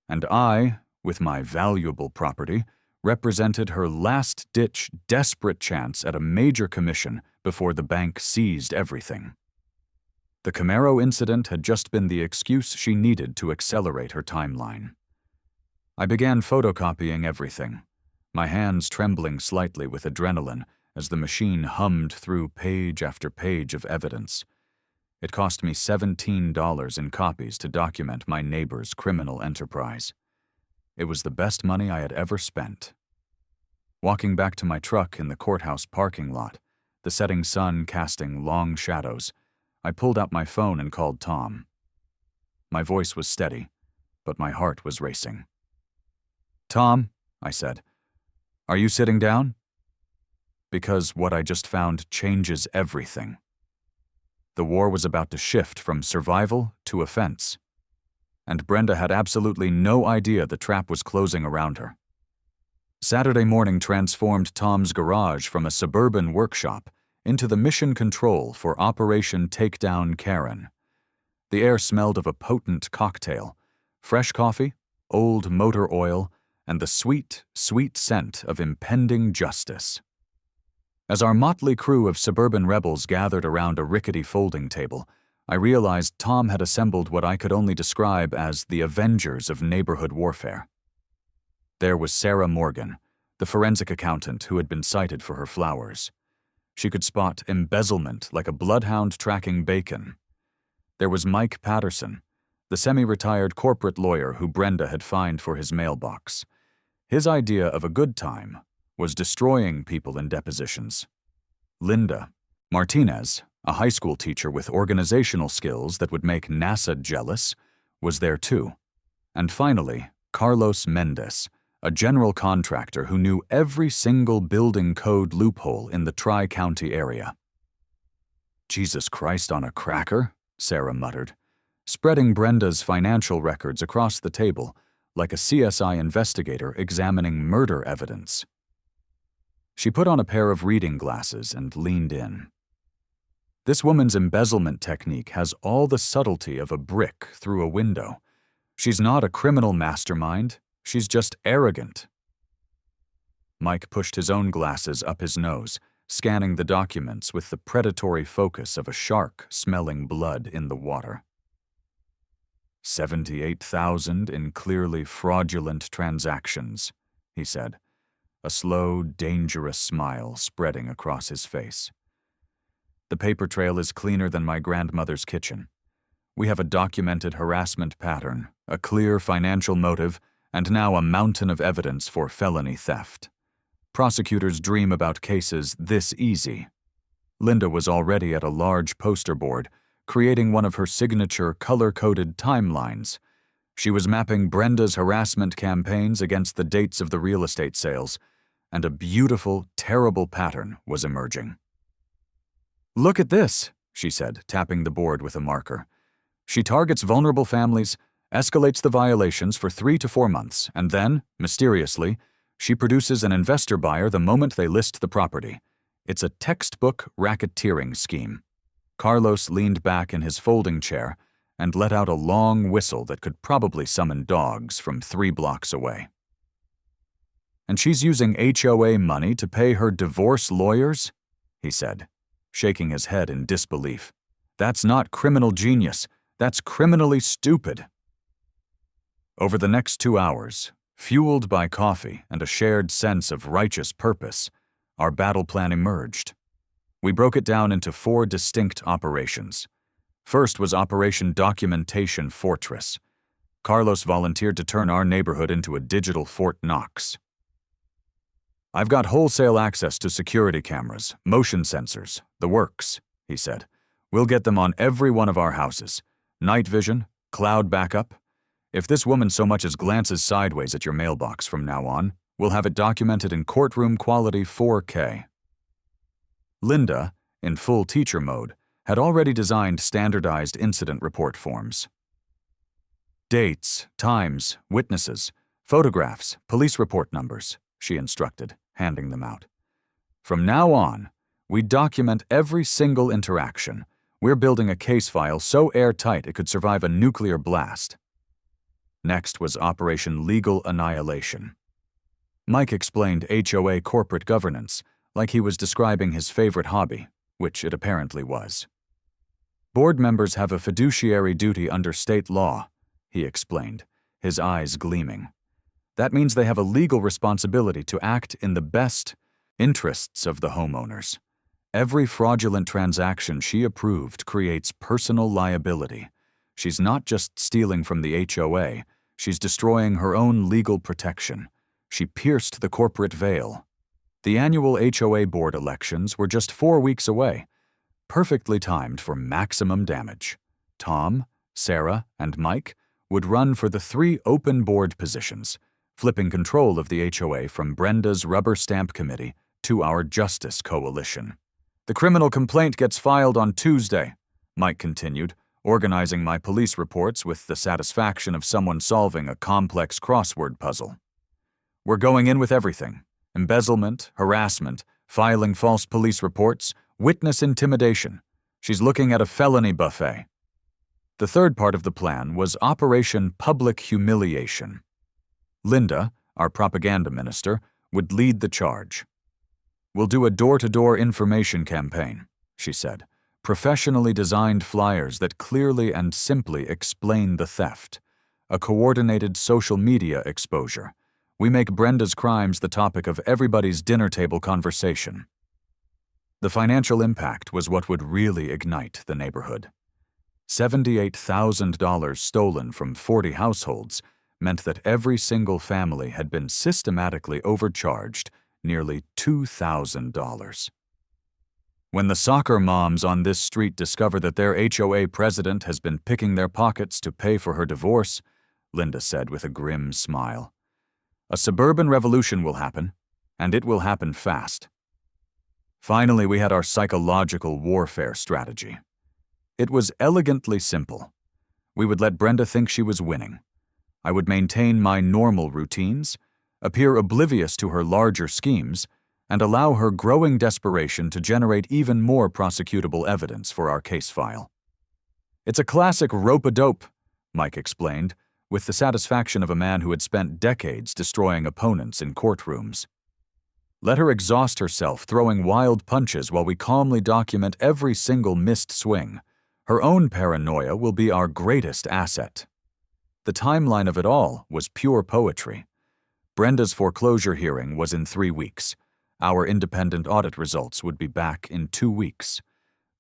And I, with my valuable property, represented her last-ditch, desperate chance at a major commission before the bank seized everything. The Camaro incident had just been the excuse she needed to accelerate her timeline. I began photocopying everything, my hands trembling slightly with adrenaline as the machine hummed through page after page of evidence. It cost me $17 in copies to document my neighbor's criminal enterprise. It was the best money I had ever spent. Walking back to my truck in the courthouse parking lot, the setting sun casting long shadows, I pulled out my phone and called Tom. My voice was steady, but my heart was racing. "Tom," I said, "are you sitting down?" Because what I just found changes everything. The war was about to shift from survival to offense, and Brenda had absolutely no idea the trap was closing around her. Saturday morning transformed Tom's garage from a suburban workshop into the mission control for Operation Takedown Karen. The air smelled of a potent cocktail, fresh coffee, old motor oil, and the sweet, sweet scent of impending justice. As our motley crew of suburban rebels gathered around a rickety folding table, I realized Tom had assembled what I could only describe as the Avengers of neighborhood warfare. There was Sarah Morgan, the forensic accountant who had been cited for her flowers. She could spot embezzlement like a bloodhound tracking bacon. There was Mike Patterson, the semi-retired corporate lawyer who Brenda had fined for his mailbox. His idea of a good time was destroying people in depositions. Linda Martinez, a high school teacher with organizational skills that would make NASA jealous, was there too. And finally, Carlos Mendez, a general contractor who knew every single building code loophole in the Tri-County area. "Jesus Christ on a cracker," Sarah muttered, spreading Brenda's financial records across the table like a CSI investigator examining murder evidence. She put on a pair of reading glasses and leaned in. This woman's embezzlement technique has all the subtlety of a brick through a window. She's not a criminal mastermind, she's just arrogant. Mike pushed his own glasses up his nose, scanning the documents with the predatory focus of a shark smelling blood in the water. 78,000 in clearly fraudulent transactions, he said, a slow, dangerous smile spreading across his face. The paper trail is cleaner than my grandmother's kitchen. We have a documented harassment pattern, a clear financial motive, and now a mountain of evidence for felony theft. Prosecutors dream about cases this easy. Linda was already at a large poster board, creating one of her signature color-coded timelines. She was mapping Brenda's harassment campaigns against the dates of the real estate sales, and a beautiful, terrible pattern was emerging. "Look at this," she said, tapping the board with a marker. "She targets vulnerable families, escalates the violations for 3 to 4 months, and then, mysteriously, she produces an investor buyer the moment they list the property. It's a textbook racketeering scheme." Carlos leaned back in his folding chair and let out a long whistle that could probably summon dogs from 3 blocks away. "And she's using HOA money to pay her divorce lawyers?" he said, shaking his head in disbelief. "That's not criminal genius. That's criminally stupid." Over the next 2 hours, fueled by coffee and a shared sense of righteous purpose, our battle plan emerged. We broke it down into 4 distinct operations. First was Operation Documentation Fortress. Carlos volunteered to turn our neighborhood into a digital Fort Knox. "I've got wholesale access to security cameras, motion sensors, the works," he said. "We'll get them on every one of our houses. Night vision, cloud backup. If this woman so much as glances sideways at your mailbox from now on, we'll have it documented in courtroom quality 4K. Linda, in full teacher mode, had already designed standardized incident report forms. "Dates, times, witnesses, photographs, police report numbers," she instructed, handing them out. "From now on, we document every single interaction. We're building a case file so airtight it could survive a nuclear blast." Next was Operation Legal Annihilation. Mike explained HOA corporate governance like he was describing his favorite hobby, which it apparently was. "Board members have a fiduciary duty under state law," he explained, his eyes gleaming. "That means they have a legal responsibility to act in the best interests of the homeowners. Every fraudulent transaction she approved creates personal liability. She's not just stealing from the HOA, she's destroying her own legal protection. She pierced the corporate veil." The annual HOA board elections were just 4 weeks away, perfectly timed for maximum damage. Tom, Sarah, and Mike would run for the 3 open board positions, flipping control of the HOA from Brenda's rubber stamp committee to our justice coalition. "The criminal complaint gets filed on Tuesday," Mike continued, organizing my police reports with the satisfaction of someone solving a complex crossword puzzle. "We're going in with everything: embezzlement, harassment, filing false police reports, witness intimidation. She's looking at a felony buffet." The third part of the plan was Operation Public Humiliation. Linda, our propaganda minister, would lead the charge. "We'll do a door-to-door information campaign," she said. "Professionally designed flyers that clearly and simply explain the theft. A coordinated social media exposure. We make Brenda's crimes the topic of everybody's dinner table conversation." The financial impact was what would really ignite the neighborhood. $78,000 stolen from 40 households meant that every single family had been systematically overcharged nearly $2,000. When the soccer moms on this street discover that their HOA president has been picking their pockets to pay for her divorce, Linda said with a grim smile, "a suburban revolution will happen, and it will happen fast." Finally, we had our psychological warfare strategy. It was elegantly simple. We would let Brenda think she was winning. I would maintain my normal routines, appear oblivious to her larger schemes, and allow her growing desperation to generate even more prosecutable evidence for our case file. "It's a classic rope-a-dope," Mike explained, with the satisfaction of a man who had spent decades destroying opponents in courtrooms. "Let her exhaust herself throwing wild punches while we calmly document every single missed swing. Her own paranoia will be our greatest asset." The timeline of it all was pure poetry. Brenda's foreclosure hearing was in 3 weeks. Our independent audit results would be back in 2 weeks.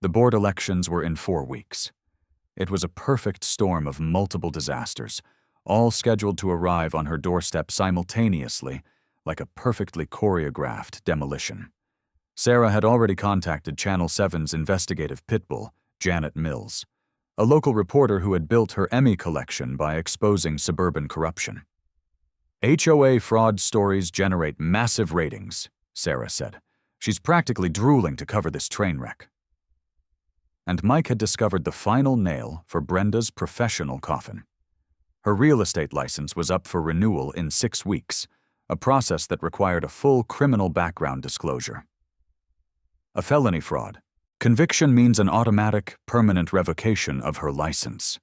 The board elections were in 4 weeks. It was a perfect storm of multiple disasters, all scheduled to arrive on her doorstep simultaneously, like a perfectly choreographed demolition. Sarah had already contacted Channel 7's investigative pitbull, Janet Mills. a local reporter who had built her Emmy collection by exposing suburban corruption. HOA fraud stories generate massive ratings, Sarah said. She's practically drooling to cover this train wreck. And Mike had discovered the final nail for Brenda's professional coffin. Her real estate license was up for renewal in 6 weeks, a process that required a full criminal background disclosure. A felony fraud. Conviction means an automatic, permanent revocation of her license,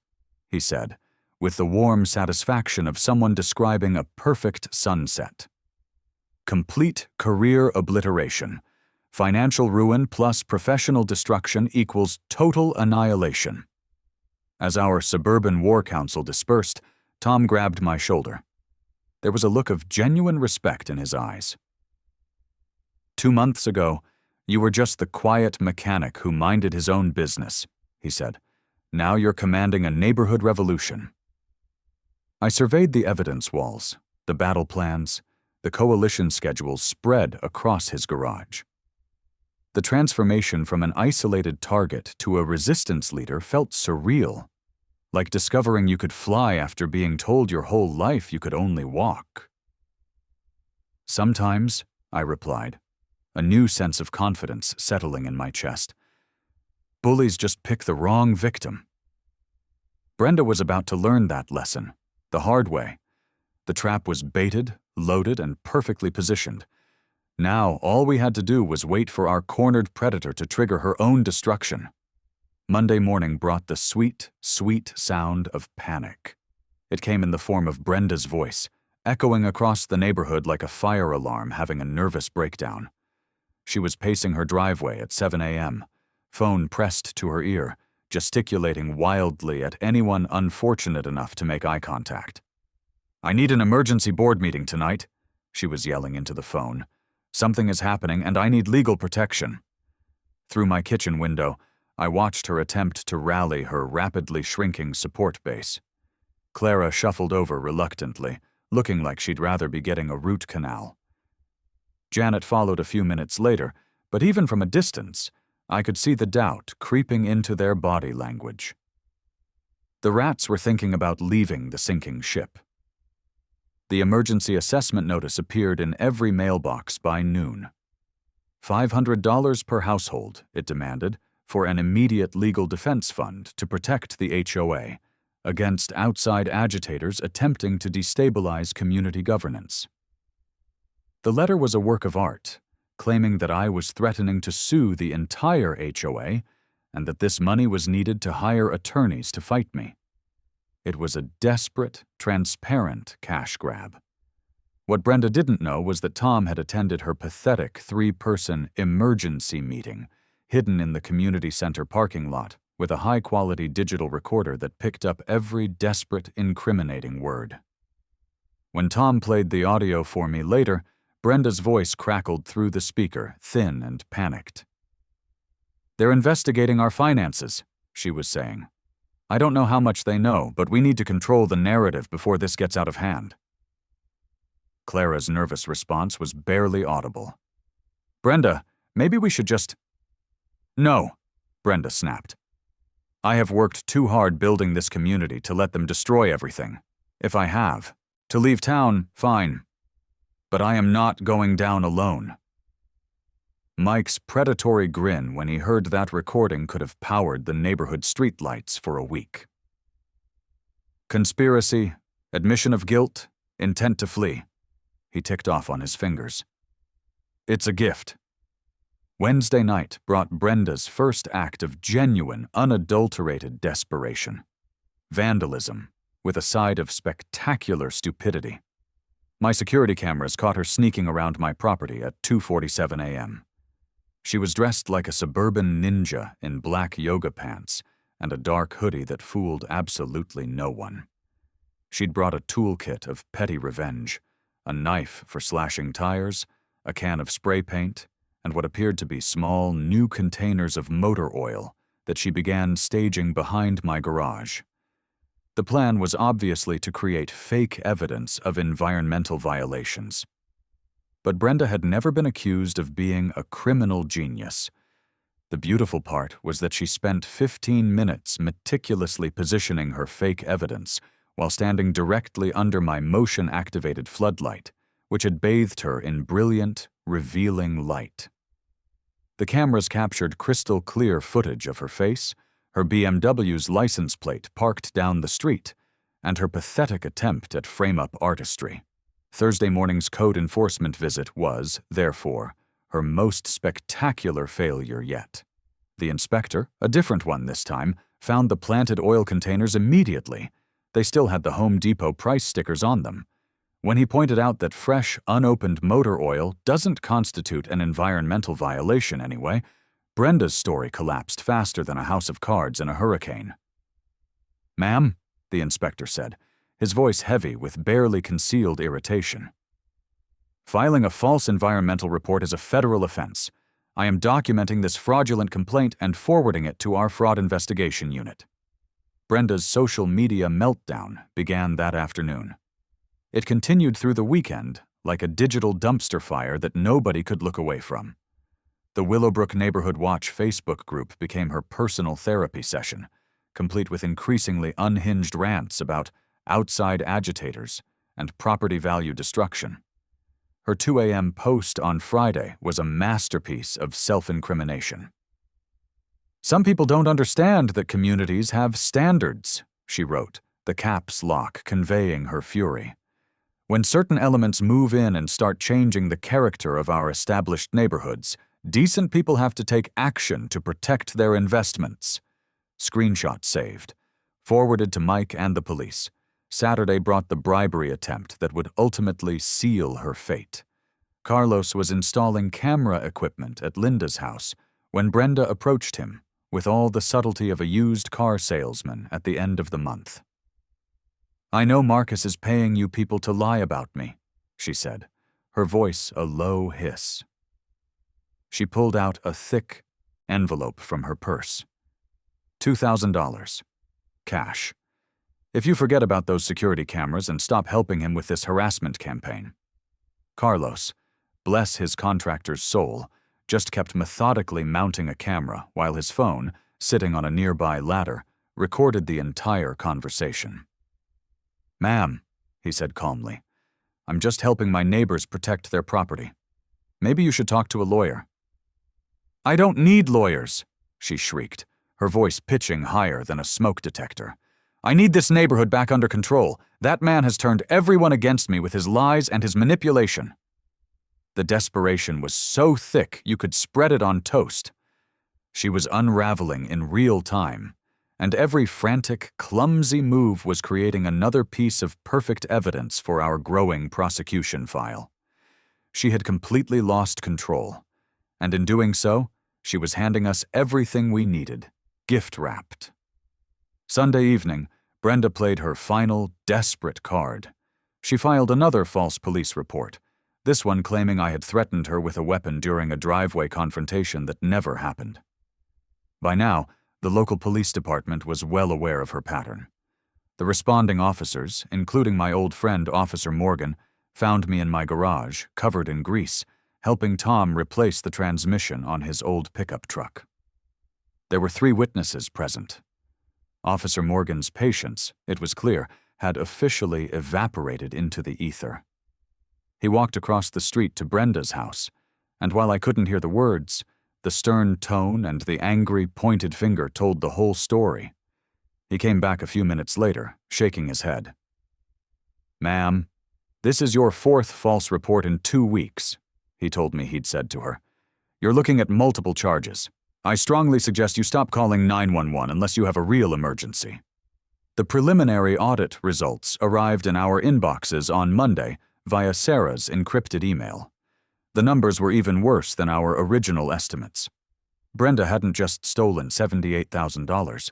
he said, with the warm satisfaction of someone describing a perfect sunset. Complete career obliteration. Financial ruin plus professional destruction equals total annihilation. As our suburban war council dispersed, Tom grabbed my shoulder. There was a look of genuine respect in his eyes. 2 months ago, you were just the quiet mechanic who minded his own business, he said. Now you're commanding a neighborhood revolution. I surveyed the evidence walls, the battle plans, the coalition schedules spread across his garage. The transformation from an isolated target to a resistance leader felt surreal, like discovering you could fly after being told your whole life you could only walk. Sometimes, I replied, a new sense of confidence settling in my chest. Bullies just pick the wrong victim. Brenda was about to learn that lesson, the hard way. The trap was baited, loaded, and perfectly positioned. Now, all we had to do was wait for our cornered predator to trigger her own destruction. Monday morning brought the sweet, sweet sound of panic. It came in the form of Brenda's voice, echoing across the neighborhood like a fire alarm having a nervous breakdown. She was pacing her driveway at 7 a.m., phone pressed to her ear, gesticulating wildly at anyone unfortunate enough to make eye contact. I need an emergency board meeting tonight, she was yelling into the phone. Something is happening and I need legal protection. Through my kitchen window, I watched her attempt to rally her rapidly shrinking support base. Clara shuffled over reluctantly, looking like she'd rather be getting a root canal. Janet followed a few minutes later, but even from a distance, I could see the doubt creeping into their body language. The rats were thinking about leaving the sinking ship. The emergency assessment notice appeared in every mailbox by noon. $500 per household, it demanded, for an immediate legal defense fund to protect the HOA against outside agitators attempting to destabilize community governance. The letter was a work of art, claiming that I was threatening to sue the entire HOA and that this money was needed to hire attorneys to fight me. It was a desperate, transparent cash grab. What Brenda didn't know was that Tom had attended her pathetic 3-person emergency meeting, hidden in the community center parking lot, with a high-quality digital recorder that picked up every desperate, incriminating word. When Tom played the audio for me later, Brenda's voice crackled through the speaker, thin and panicked. They're investigating our finances, she was saying. I don't know how much they know, but we need to control the narrative before this gets out of hand. Clara's nervous response was barely audible. Brenda, maybe we should just... No, Brenda snapped. I have worked too hard building this community to let them destroy everything. If I have. To leave town, fine. But I am not going down alone. Mike's predatory grin when he heard that recording could have powered the neighborhood streetlights for a week. Conspiracy, admission of guilt, intent to flee. He ticked off on his fingers. It's a gift. Wednesday night brought Brenda's first act of genuine, unadulterated desperation. Vandalism, with a side of spectacular stupidity. My security cameras caught her sneaking around my property at 2:47 a.m. She was dressed like a suburban ninja in black yoga pants and a dark hoodie that fooled absolutely no one. She'd brought a toolkit of petty revenge, a knife for slashing tires, a can of spray paint, and what appeared to be small, new containers of motor oil that she began staging behind my garage. The plan was obviously to create fake evidence of environmental violations. But Brenda had never been accused of being a criminal genius. The beautiful part was that she spent 15 minutes meticulously positioning her fake evidence while standing directly under my motion-activated floodlight, which had bathed her in brilliant, revealing light. The cameras captured crystal-clear footage of her face, her BMW's license plate parked down the street, and her pathetic attempt at frame-up artistry. Thursday morning's code enforcement visit was, therefore, her most spectacular failure yet. The inspector, a different one this time, found the planted oil containers immediately. They still had the Home Depot price stickers on them. When he pointed out that fresh, unopened motor oil doesn't constitute an environmental violation anyway, Brenda's story collapsed faster than a house of cards in a hurricane. "Ma'am," the inspector said, his voice heavy with barely concealed irritation. "Filing a false environmental report is a federal offense. I am documenting this fraudulent complaint and forwarding it to our fraud investigation unit." Brenda's social media meltdown began that afternoon. It continued through the weekend like a digital dumpster fire that nobody could look away from. The Willowbrook Neighborhood Watch Facebook group became her personal therapy session, complete with increasingly unhinged rants about outside agitators and property value destruction. Her 2 a.m. post on Friday was a masterpiece of self-incrimination. "Some people don't understand that communities have standards," she wrote, the caps lock conveying her fury. "When certain elements move in and start changing the character of our established neighborhoods, decent people have to take action to protect their investments." Screenshot saved. Forwarded to Mike and the police. Saturday brought the bribery attempt that would ultimately seal her fate. Carlos was installing camera equipment at Linda's house when Brenda approached him with all the subtlety of a used car salesman at the end of the month. "I know Marcus is paying you people to lie about me," she said, her voice a low hiss. She pulled out a thick envelope from her purse. $2,000. Cash. "If you forget about those security cameras and stop helping him with this harassment campaign." Carlos, bless his contractor's soul, just kept methodically mounting a camera while his phone, sitting on a nearby ladder, recorded the entire conversation. "Ma'am," he said calmly, "I'm just helping my neighbors protect their property. Maybe you should talk to a lawyer." "I don't need lawyers," she shrieked, her voice pitching higher than a smoke detector. "I need this neighborhood back under control. That man has turned everyone against me with his lies and his manipulation." The desperation was so thick you could spread it on toast. She was unraveling in real time, and every frantic, clumsy move was creating another piece of perfect evidence for our growing prosecution file. She had completely lost control, and in doing so, she was handing us everything we needed, gift-wrapped. Sunday evening, Brenda played her final, desperate card. She filed another false police report, this one claiming I had threatened her with a weapon during a driveway confrontation that never happened. By now, the local police department was well aware of her pattern. The responding officers, including my old friend Officer Morgan, found me in my garage, covered in grease, helping Tom replace the transmission on his old pickup truck. There were 3 witnesses present. Officer Morgan's patience, it was clear, had officially evaporated into the ether. He walked across the street to Brenda's house, and while I couldn't hear the words, the stern tone and the angry, pointed finger told the whole story. He came back a few minutes later, shaking his head. "Ma'am, this is your 4th false report in 2 weeks, he told me he'd said to her. "You're looking at multiple charges. I strongly suggest you stop calling 911 unless you have a real emergency." The preliminary audit results arrived in our inboxes on Monday via Sarah's encrypted email. The numbers were even worse than our original estimates. Brenda hadn't just stolen $78,000.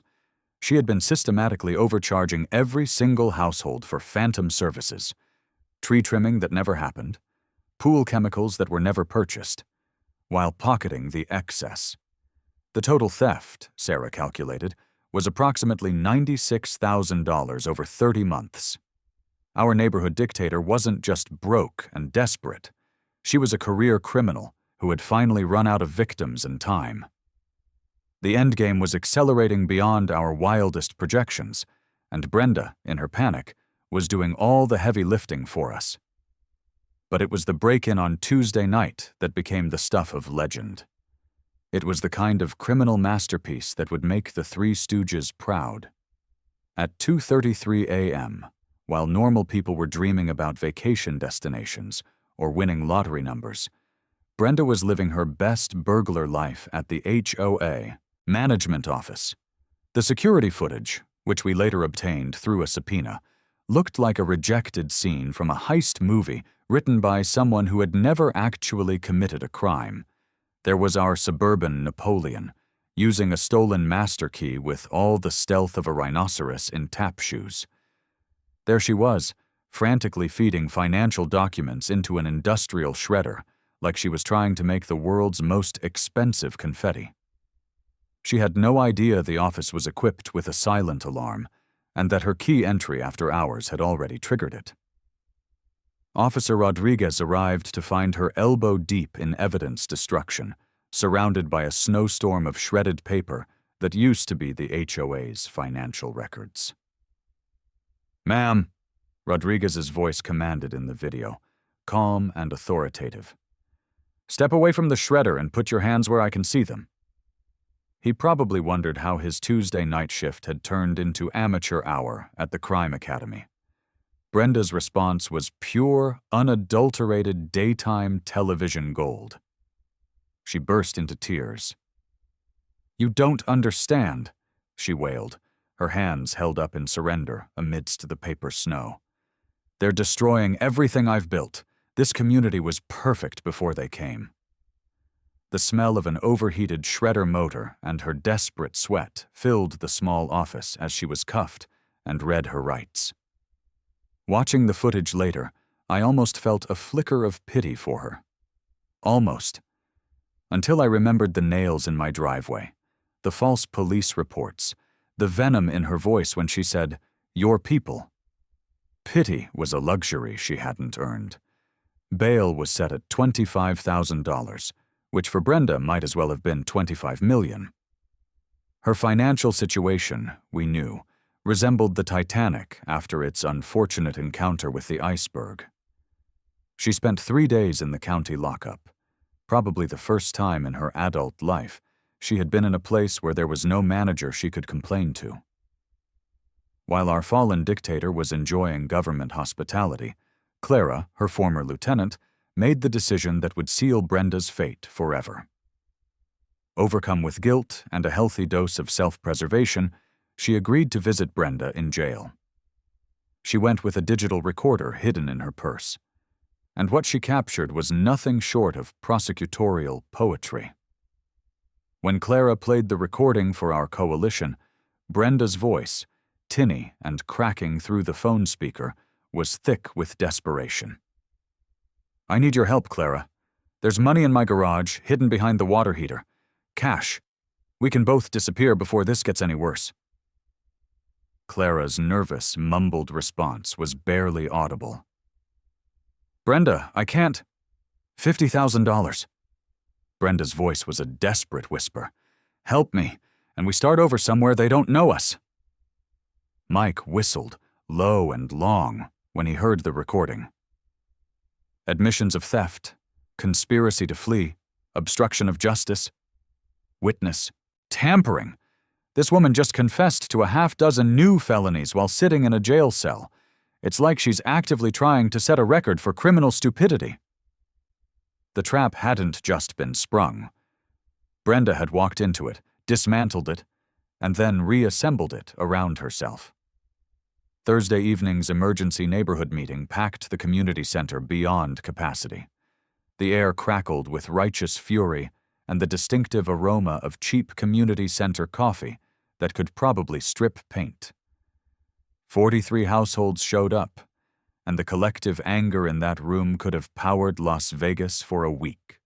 She had been systematically overcharging every single household for phantom services, tree trimming that never happened, pool chemicals that were never purchased, while pocketing the excess. The total theft, Sarah calculated, was approximately $96,000 over 30 months. Our neighborhood dictator wasn't just broke and desperate. She was a career criminal who had finally run out of victims and time. The endgame was accelerating beyond our wildest projections, and Brenda, in her panic, was doing all the heavy lifting for us. But it was the break-in on Tuesday night that became the stuff of legend. It was the kind of criminal masterpiece that would make the Three Stooges proud. At 2:33 a.m., while normal people were dreaming about vacation destinations or winning lottery numbers, Brenda was living her best burglar life at the HOA management office. The security footage, which we later obtained through a subpoena, looked like a rejected scene from a heist movie written by someone who had never actually committed a crime. There was our suburban Napoleon, using a stolen master key with all the stealth of a rhinoceros in tap shoes. There she was, frantically feeding financial documents into an industrial shredder, like she was trying to make the world's most expensive confetti. She had no idea the office was equipped with a silent alarm, and that her key entry after hours had already triggered it. Officer Rodriguez arrived to find her elbow-deep in evidence destruction, surrounded by a snowstorm of shredded paper that used to be the HOA's financial records. "Ma'am," Rodriguez's voice commanded in the video, calm and authoritative. "Step away from the shredder and put your hands where I can see them." He probably wondered how his Tuesday night shift had turned into amateur hour at the crime academy. Brenda's response was pure, unadulterated daytime television gold. She burst into tears. "You don't understand," she wailed, her hands held up in surrender amidst the paper snow. "They're destroying everything I've built. This community was perfect before they came." The smell of an overheated shredder motor and her desperate sweat filled the small office as she was cuffed and read her rights. Watching the footage later, I almost felt a flicker of pity for her. Almost. Until I remembered the nails in my driveway, the false police reports, the venom in her voice when she said, "Your people." Pity was a luxury she hadn't earned. Bail was set at $25,000, which for Brenda might as well have been $25 million. Her financial situation, we knew, resembled the Titanic after its unfortunate encounter with the iceberg. She spent 3 days in the county lockup. Probably the first time in her adult life she had been in a place where there was no manager she could complain to. While our fallen dictator was enjoying government hospitality, Clara, her former lieutenant, made the decision that would seal Brenda's fate forever. Overcome with guilt and a healthy dose of self-preservation, she agreed to visit Brenda in jail. She went with a digital recorder hidden in her purse, and what she captured was nothing short of prosecutorial poetry. When Clara played the recording for our coalition, Brenda's voice, tinny and cracking through the phone speaker, was thick with desperation. "I need your help, Clara. There's money in my garage, hidden behind the water heater. Cash. We can both disappear before this gets any worse." Clara's nervous, mumbled response was barely audible. "Brenda, I can't." $50,000. Brenda's voice was a desperate whisper. "Help me, and we start over somewhere they don't know us." Mike whistled, low and long, when he heard the recording. Admissions of theft, conspiracy to flee, obstruction of justice. Witness, tampering. This woman just confessed to a half-dozen new felonies while sitting in a jail cell. It's like she's actively trying to set a record for criminal stupidity. The trap hadn't just been sprung. Brenda had walked into it, dismantled it, and then reassembled it around herself. Thursday evening's emergency neighborhood meeting packed the community center beyond capacity. The air crackled with righteous fury and the distinctive aroma of cheap community center coffee that could probably strip paint. 43 households showed up, and the collective anger in that room could have powered Las Vegas for a week.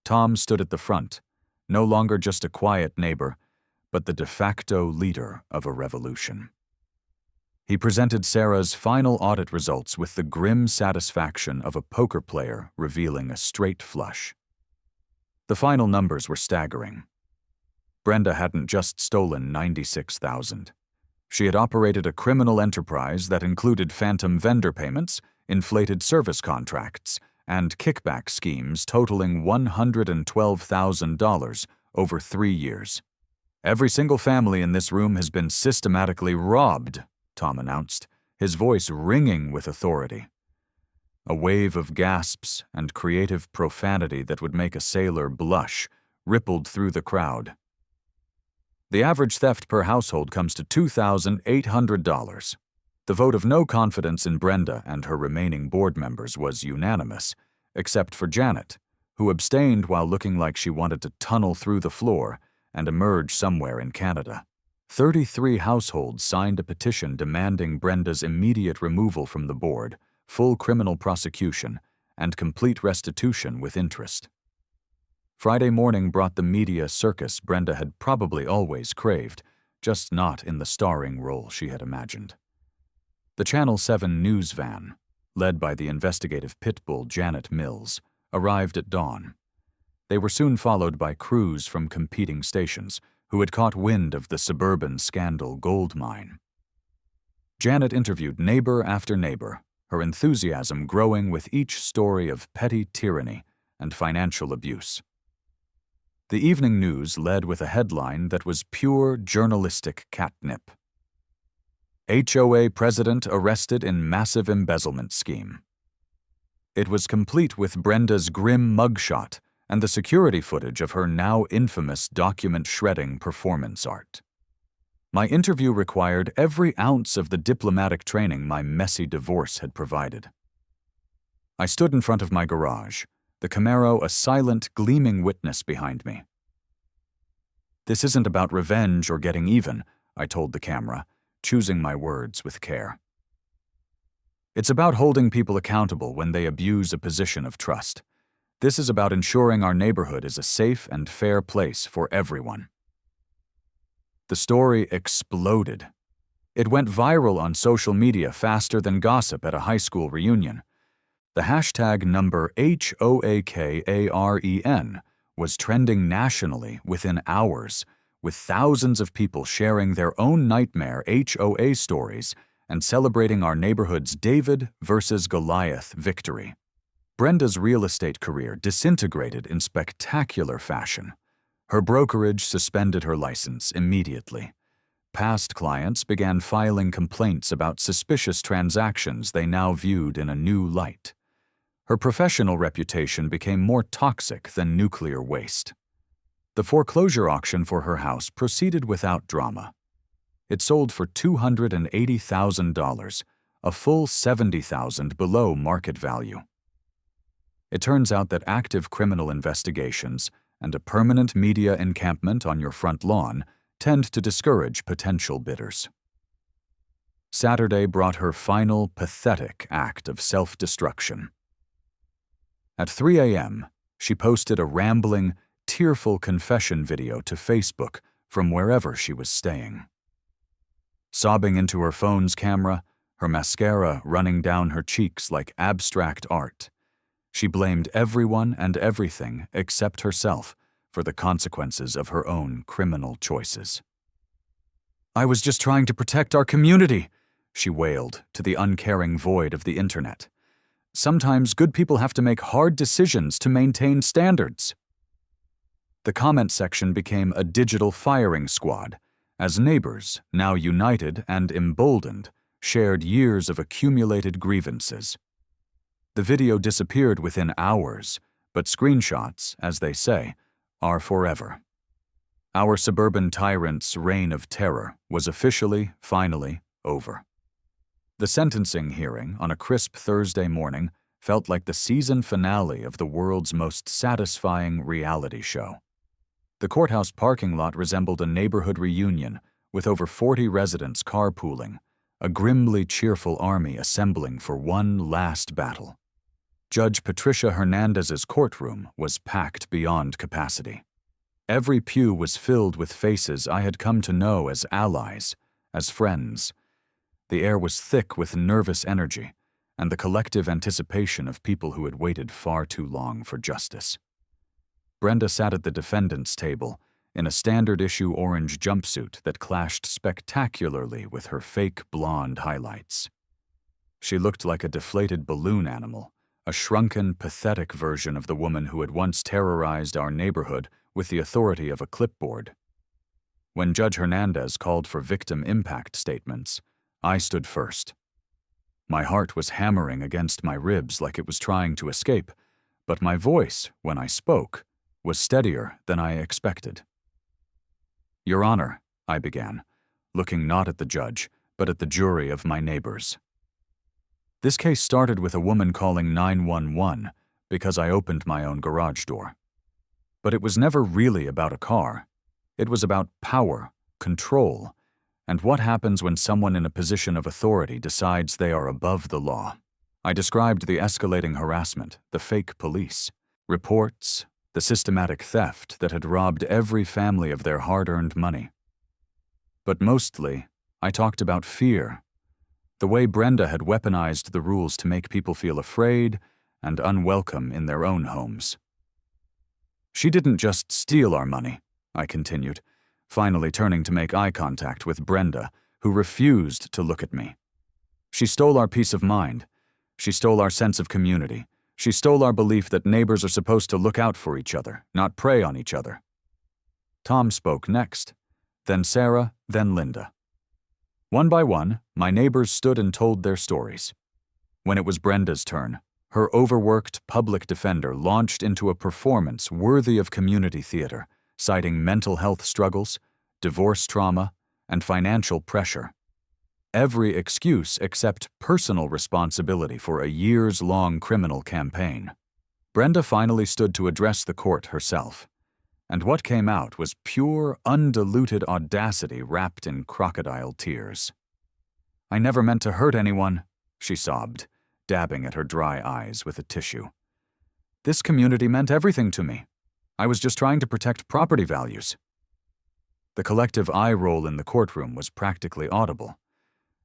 Tom stood at the front, no longer just a quiet neighbor, but the de facto leader of a revolution. He presented Sarah's final audit results with the grim satisfaction of a poker player revealing a straight flush. The final numbers were staggering. Brenda hadn't just stolen $96,000. She had operated a criminal enterprise that included phantom vendor payments, inflated service contracts, and kickback schemes totaling $112,000 over 3 years. "Every single family in this room has been systematically robbed," Tom announced, his voice ringing with authority. A wave of gasps and creative profanity that would make a sailor blush rippled through the crowd. "The average theft per household comes to $2,800. The vote of no confidence in Brenda and her remaining board members was unanimous, except for Janet, who abstained while looking like she wanted to tunnel through the floor and emerge somewhere in Canada. 33 households signed a petition demanding Brenda's immediate removal from the board, full criminal prosecution, and complete restitution with interest. Friday morning brought the media circus Brenda had probably always craved, just not in the starring role she had imagined. The Channel 7 news van, led by the investigative pitbull Janet Mills, arrived at dawn. They were soon followed by crews from competing stations who had caught wind of the suburban scandal gold mine. Janet interviewed neighbor after neighbor, her enthusiasm growing with each story of petty tyranny and financial abuse. The evening news led with a headline that was pure journalistic catnip. HOA President arrested in massive embezzlement scheme. It was complete with Brenda's grim mugshot and the security footage of her now infamous document-shredding performance art. My interview required every ounce of the diplomatic training my messy divorce had provided. I stood in front of my garage, the Camaro a silent, gleaming witness behind me. "This isn't about revenge or getting even," I told the camera, choosing my words with care. "It's about holding people accountable when they abuse a position of trust. This is about ensuring our neighborhood is a safe and fair place for everyone." The story exploded. It went viral on social media faster than gossip at a high school reunion. The hashtag number HOAKAREN was trending nationally within hours, with thousands of people sharing their own nightmare HOA stories and celebrating our neighborhood's David versus Goliath victory. Brenda's real estate career disintegrated in spectacular fashion. Her brokerage suspended her license immediately. Past clients began filing complaints about suspicious transactions they now viewed in a new light. Her professional reputation became more toxic than nuclear waste. The foreclosure auction for her house proceeded without drama. It sold for $280,000, a full $70,000 below market value. It turns out that active criminal investigations and a permanent media encampment on your front lawn tend to discourage potential bidders. Saturday brought her final pathetic act of self-destruction. At 3 a.m., she posted a rambling, tearful confession video to Facebook from wherever she was staying. Sobbing into her phone's camera, her mascara running down her cheeks like abstract art, she blamed everyone and everything except herself for the consequences of her own criminal choices. "I was just trying to protect our community," she wailed to the uncaring void of the internet. "Sometimes good people have to make hard decisions to maintain standards." The comment section became a digital firing squad, as neighbors, now united and emboldened, shared years of accumulated grievances. The video disappeared within hours, but screenshots, as they say, are forever. Our suburban tyrant's reign of terror was officially, finally, over. The sentencing hearing on a crisp Thursday morning felt like the season finale of the world's most satisfying reality show. The courthouse parking lot resembled a neighborhood reunion with over 40 residents carpooling, a grimly cheerful army assembling for one last battle. Judge Patricia Hernandez's courtroom was packed beyond capacity. Every pew was filled with faces I had come to know as allies, as friends. The air was thick with nervous energy and the collective anticipation of people who had waited far too long for justice. Brenda sat at the defendant's table, in a standard-issue orange jumpsuit that clashed spectacularly with her fake blonde highlights. She looked like a deflated balloon animal, a shrunken, pathetic version of the woman who had once terrorized our neighborhood with the authority of a clipboard. When Judge Hernandez called for victim impact statements, I stood first. My heart was hammering against my ribs like it was trying to escape, but my voice, when I spoke, was steadier than I expected. "Your Honor," I began, looking not at the judge, but at the jury of my neighbors. This case started with a woman calling 911 because I opened my own garage door. But it was never really about a car. It was about power, control, and what happens when someone in a position of authority decides they are above the law. I described the escalating harassment, the fake police, reports, the systematic theft that had robbed every family of their hard-earned money. But mostly, I talked about fear, the way Brenda had weaponized the rules to make people feel afraid and unwelcome in their own homes. "She didn't just steal our money," I continued, finally turning to make eye contact with Brenda, who refused to look at me. "She stole our peace of mind. She stole our sense of community. She stole our belief that neighbors are supposed to look out for each other, not prey on each other." Tom spoke next, then Sarah, then Linda. One by one, my neighbors stood and told their stories. When it was Brenda's turn, her overworked public defender launched into a performance worthy of community theater, citing mental health struggles, divorce trauma, and financial pressure. Every excuse except personal responsibility for a years-long criminal campaign. Brenda finally stood to address the court herself, and what came out was pure, undiluted audacity wrapped in crocodile tears. "I never meant to hurt anyone," she sobbed, dabbing at her dry eyes with a tissue. "This community meant everything to me. I was just trying to protect property values." The collective eye roll in the courtroom was practically audible.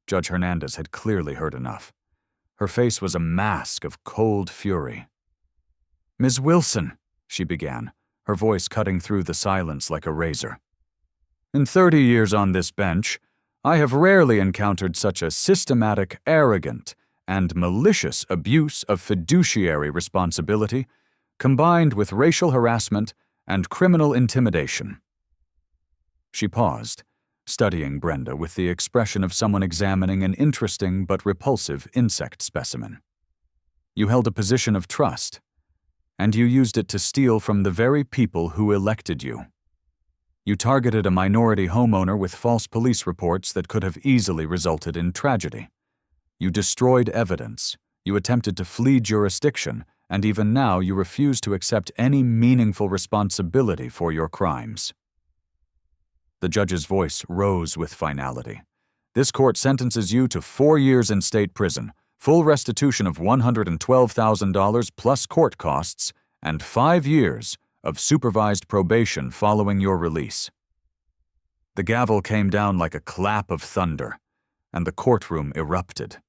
Judge Hernandez had clearly heard enough. Her face was a mask of cold fury. "Ms. Wilson," she began, her voice cutting through the silence like a razor. "In 30 years on this bench, I have rarely encountered such a systematic, arrogant, and malicious abuse of fiduciary responsibility, combined with racial harassment and criminal intimidation." She paused, studying Brenda with the expression of someone examining an interesting but repulsive insect specimen. "You held a position of trust, and you used it to steal from the very people who elected you. You targeted a minority homeowner with false police reports that could have easily resulted in tragedy. You destroyed evidence, you attempted to flee jurisdiction, and even now you refuse to accept any meaningful responsibility for your crimes." The judge's voice rose with finality. "This court sentences you to 4 years in state prison, full restitution of $112,000 plus court costs, and 5 years of supervised probation following your release." The gavel came down like a clap of thunder, and the courtroom erupted.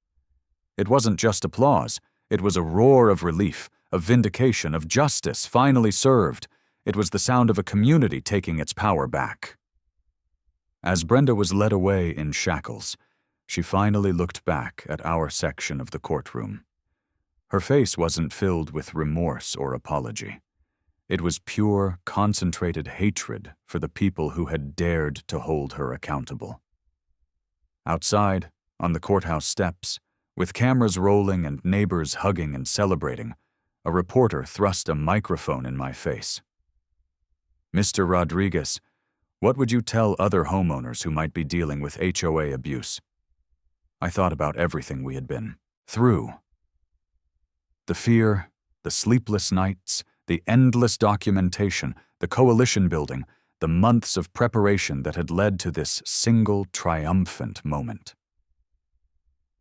It wasn't just applause, it was a roar of relief, of vindication, of justice finally served. It was the sound of a community taking its power back. As Brenda was led away in shackles, she finally looked back at our section of the courtroom. Her face wasn't filled with remorse or apology. It was pure, concentrated hatred for the people who had dared to hold her accountable. Outside, on the courthouse steps, with cameras rolling and neighbors hugging and celebrating, a reporter thrust a microphone in my face. "Mr. Rodriguez, what would you tell other homeowners who might be dealing with HOA abuse?" I thought about everything we had been through. The fear, the sleepless nights, the endless documentation, the coalition building, the months of preparation that had led to this single triumphant moment.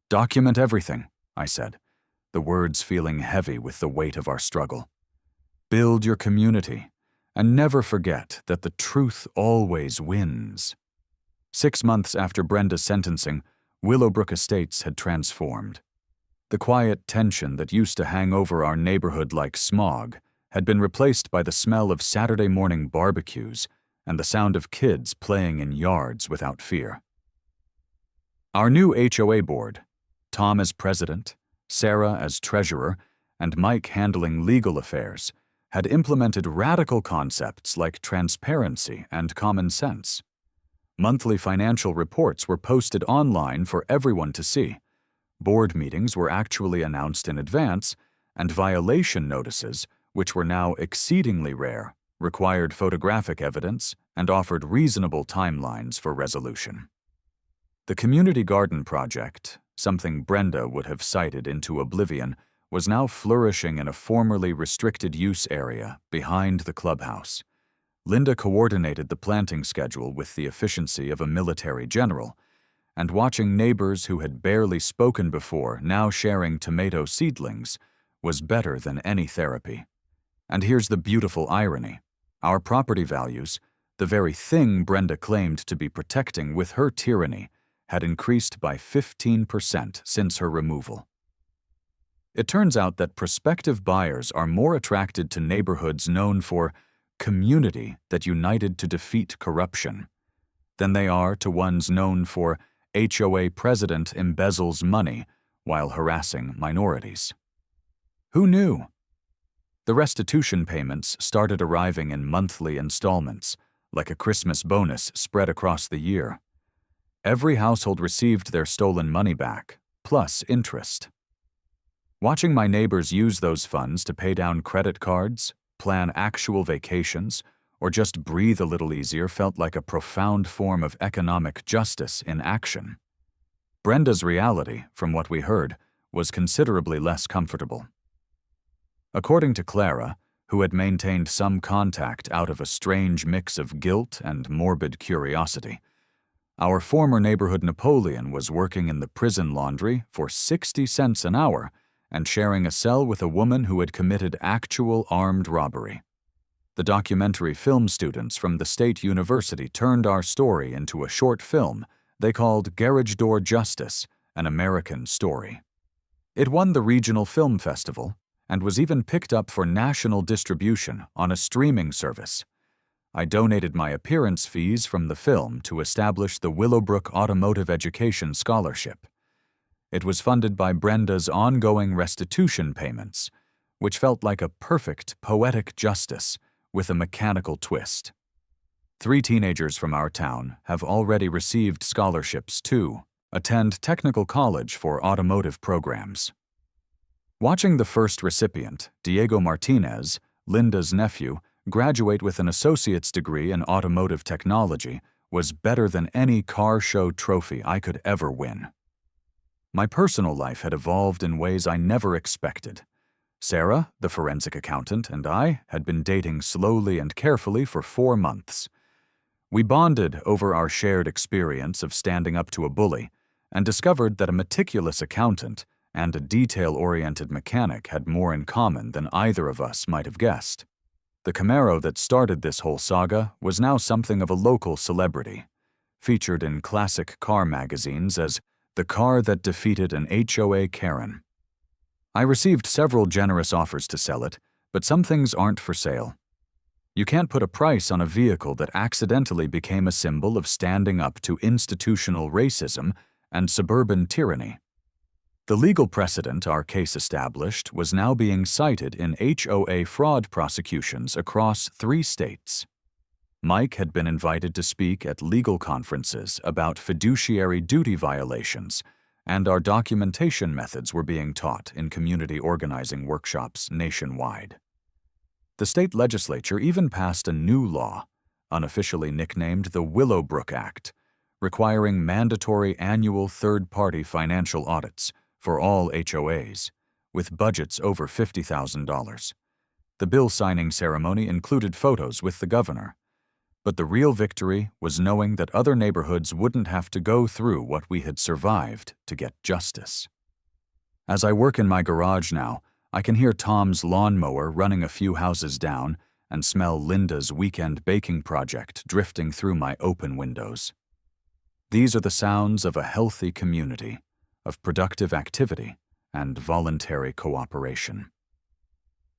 "Document everything," I said, the words feeling heavy with the weight of our struggle. "Build your community. And never forget that the truth always wins." 6 months after Brenda's sentencing, Willowbrook Estates had transformed. The quiet tension that used to hang over our neighborhood like smog had been replaced by the smell of Saturday morning barbecues and the sound of kids playing in yards without fear. Our new HOA board, Tom as president, Sarah as treasurer, and Mike handling legal affairs, had implemented radical concepts like transparency and common sense. Monthly financial reports were posted online for everyone to see. Board meetings were actually announced in advance, and violation notices, which were now exceedingly rare, required photographic evidence and offered reasonable timelines for resolution. The community garden project, something Brenda would have cited into oblivion, was now flourishing in a formerly restricted use area behind the clubhouse. Linda coordinated the planting schedule with the efficiency of a military general, and watching neighbors who had barely spoken before now sharing tomato seedlings was better than any therapy. And here's the beautiful irony. Our property values, the very thing Brenda claimed to be protecting with her tyranny, had increased by 15% since her removal. It turns out that prospective buyers are more attracted to neighborhoods known for community that united to defeat corruption than they are to ones known for HOA President embezzles money while harassing minorities. Who knew? The restitution payments started arriving in monthly installments, like a Christmas bonus spread across the year. Every household received their stolen money back, plus interest. Watching my neighbors use those funds to pay down credit cards, plan actual vacations, or just breathe a little easier felt like a profound form of economic justice in action. Brenda's reality, from what we heard, was considerably less comfortable. According to Clara, who had maintained some contact out of a strange mix of guilt and morbid curiosity, our former neighborhood Napoleon was working in the prison laundry for 60 cents an hour and sharing a cell with a woman who had committed actual armed robbery. The documentary film students from the State University turned our story into a short film they called Garage Door Justice, an American Story. It won the Regional Film Festival and was even picked up for national distribution on a streaming service. I donated my appearance fees from the film to establish the Willowbrook Automotive Education Scholarship. It was funded by Brenda's ongoing restitution payments, which felt like a perfect poetic justice with a mechanical twist. 3 teenagers from our town have already received scholarships to attend technical college for automotive programs. Watching the first recipient, Diego Martinez, Linda's nephew, graduate with an associate's degree in automotive technology was better than any car show trophy I could ever win. My personal life had evolved in ways I never expected. Sarah, the forensic accountant, and I had been dating slowly and carefully for 4 months. We bonded over our shared experience of standing up to a bully and discovered that a meticulous accountant and a detail-oriented mechanic had more in common than either of us might have guessed. The Camaro that started this whole saga was now something of a local celebrity, featured in classic car magazines as the car that defeated an HOA Karen. I received several generous offers to sell it, but some things aren't for sale. You can't put a price on a vehicle that accidentally became a symbol of standing up to institutional racism and suburban tyranny. The legal precedent our case established was now being cited in HOA fraud prosecutions across 3 states. Mike had been invited to speak at legal conferences about fiduciary duty violations, and our documentation methods were being taught in community organizing workshops nationwide. The state legislature even passed a new law, unofficially nicknamed the Willowbrook Act, requiring mandatory annual third-party financial audits for all HOAs, with budgets over $50,000. The bill signing ceremony included photos with the governor. But the real victory was knowing that other neighborhoods wouldn't have to go through what we had survived to get justice. As I work in my garage now, I can hear Tom's lawnmower running a few houses down and smell Linda's weekend baking project drifting through my open windows. These are the sounds of a healthy community, of productive activity and voluntary cooperation.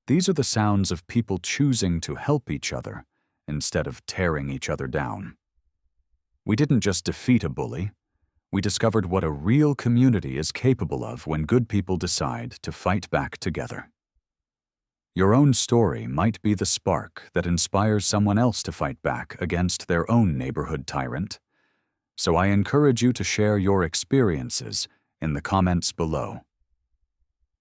These are the sounds of people choosing to help each other instead of tearing each other down. We didn't just defeat a bully, we discovered what a real community is capable of when good people decide to fight back together. Your own story might be the spark that inspires someone else to fight back against their own neighborhood tyrant. So I encourage you to share your experiences in the comments below.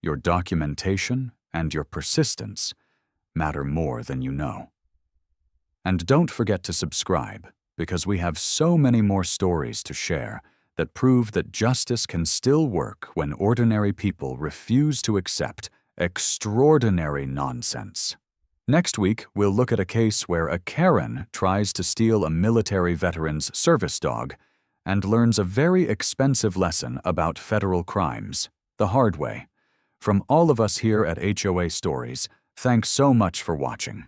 Your documentation and your persistence matter more than you know. And don't forget to subscribe, because we have so many more stories to share that prove that justice can still work when ordinary people refuse to accept extraordinary nonsense. Next week, we'll look at a case where a Karen tries to steal a military veteran's service dog and learns a very expensive lesson about federal crimes, the hard way. From all of us here at HOA Stories, thanks so much for watching.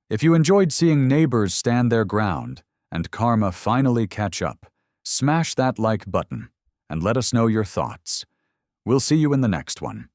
If you enjoyed seeing neighbors stand their ground and karma finally catch up, smash that like button and let us know your thoughts. We'll see you in the next one.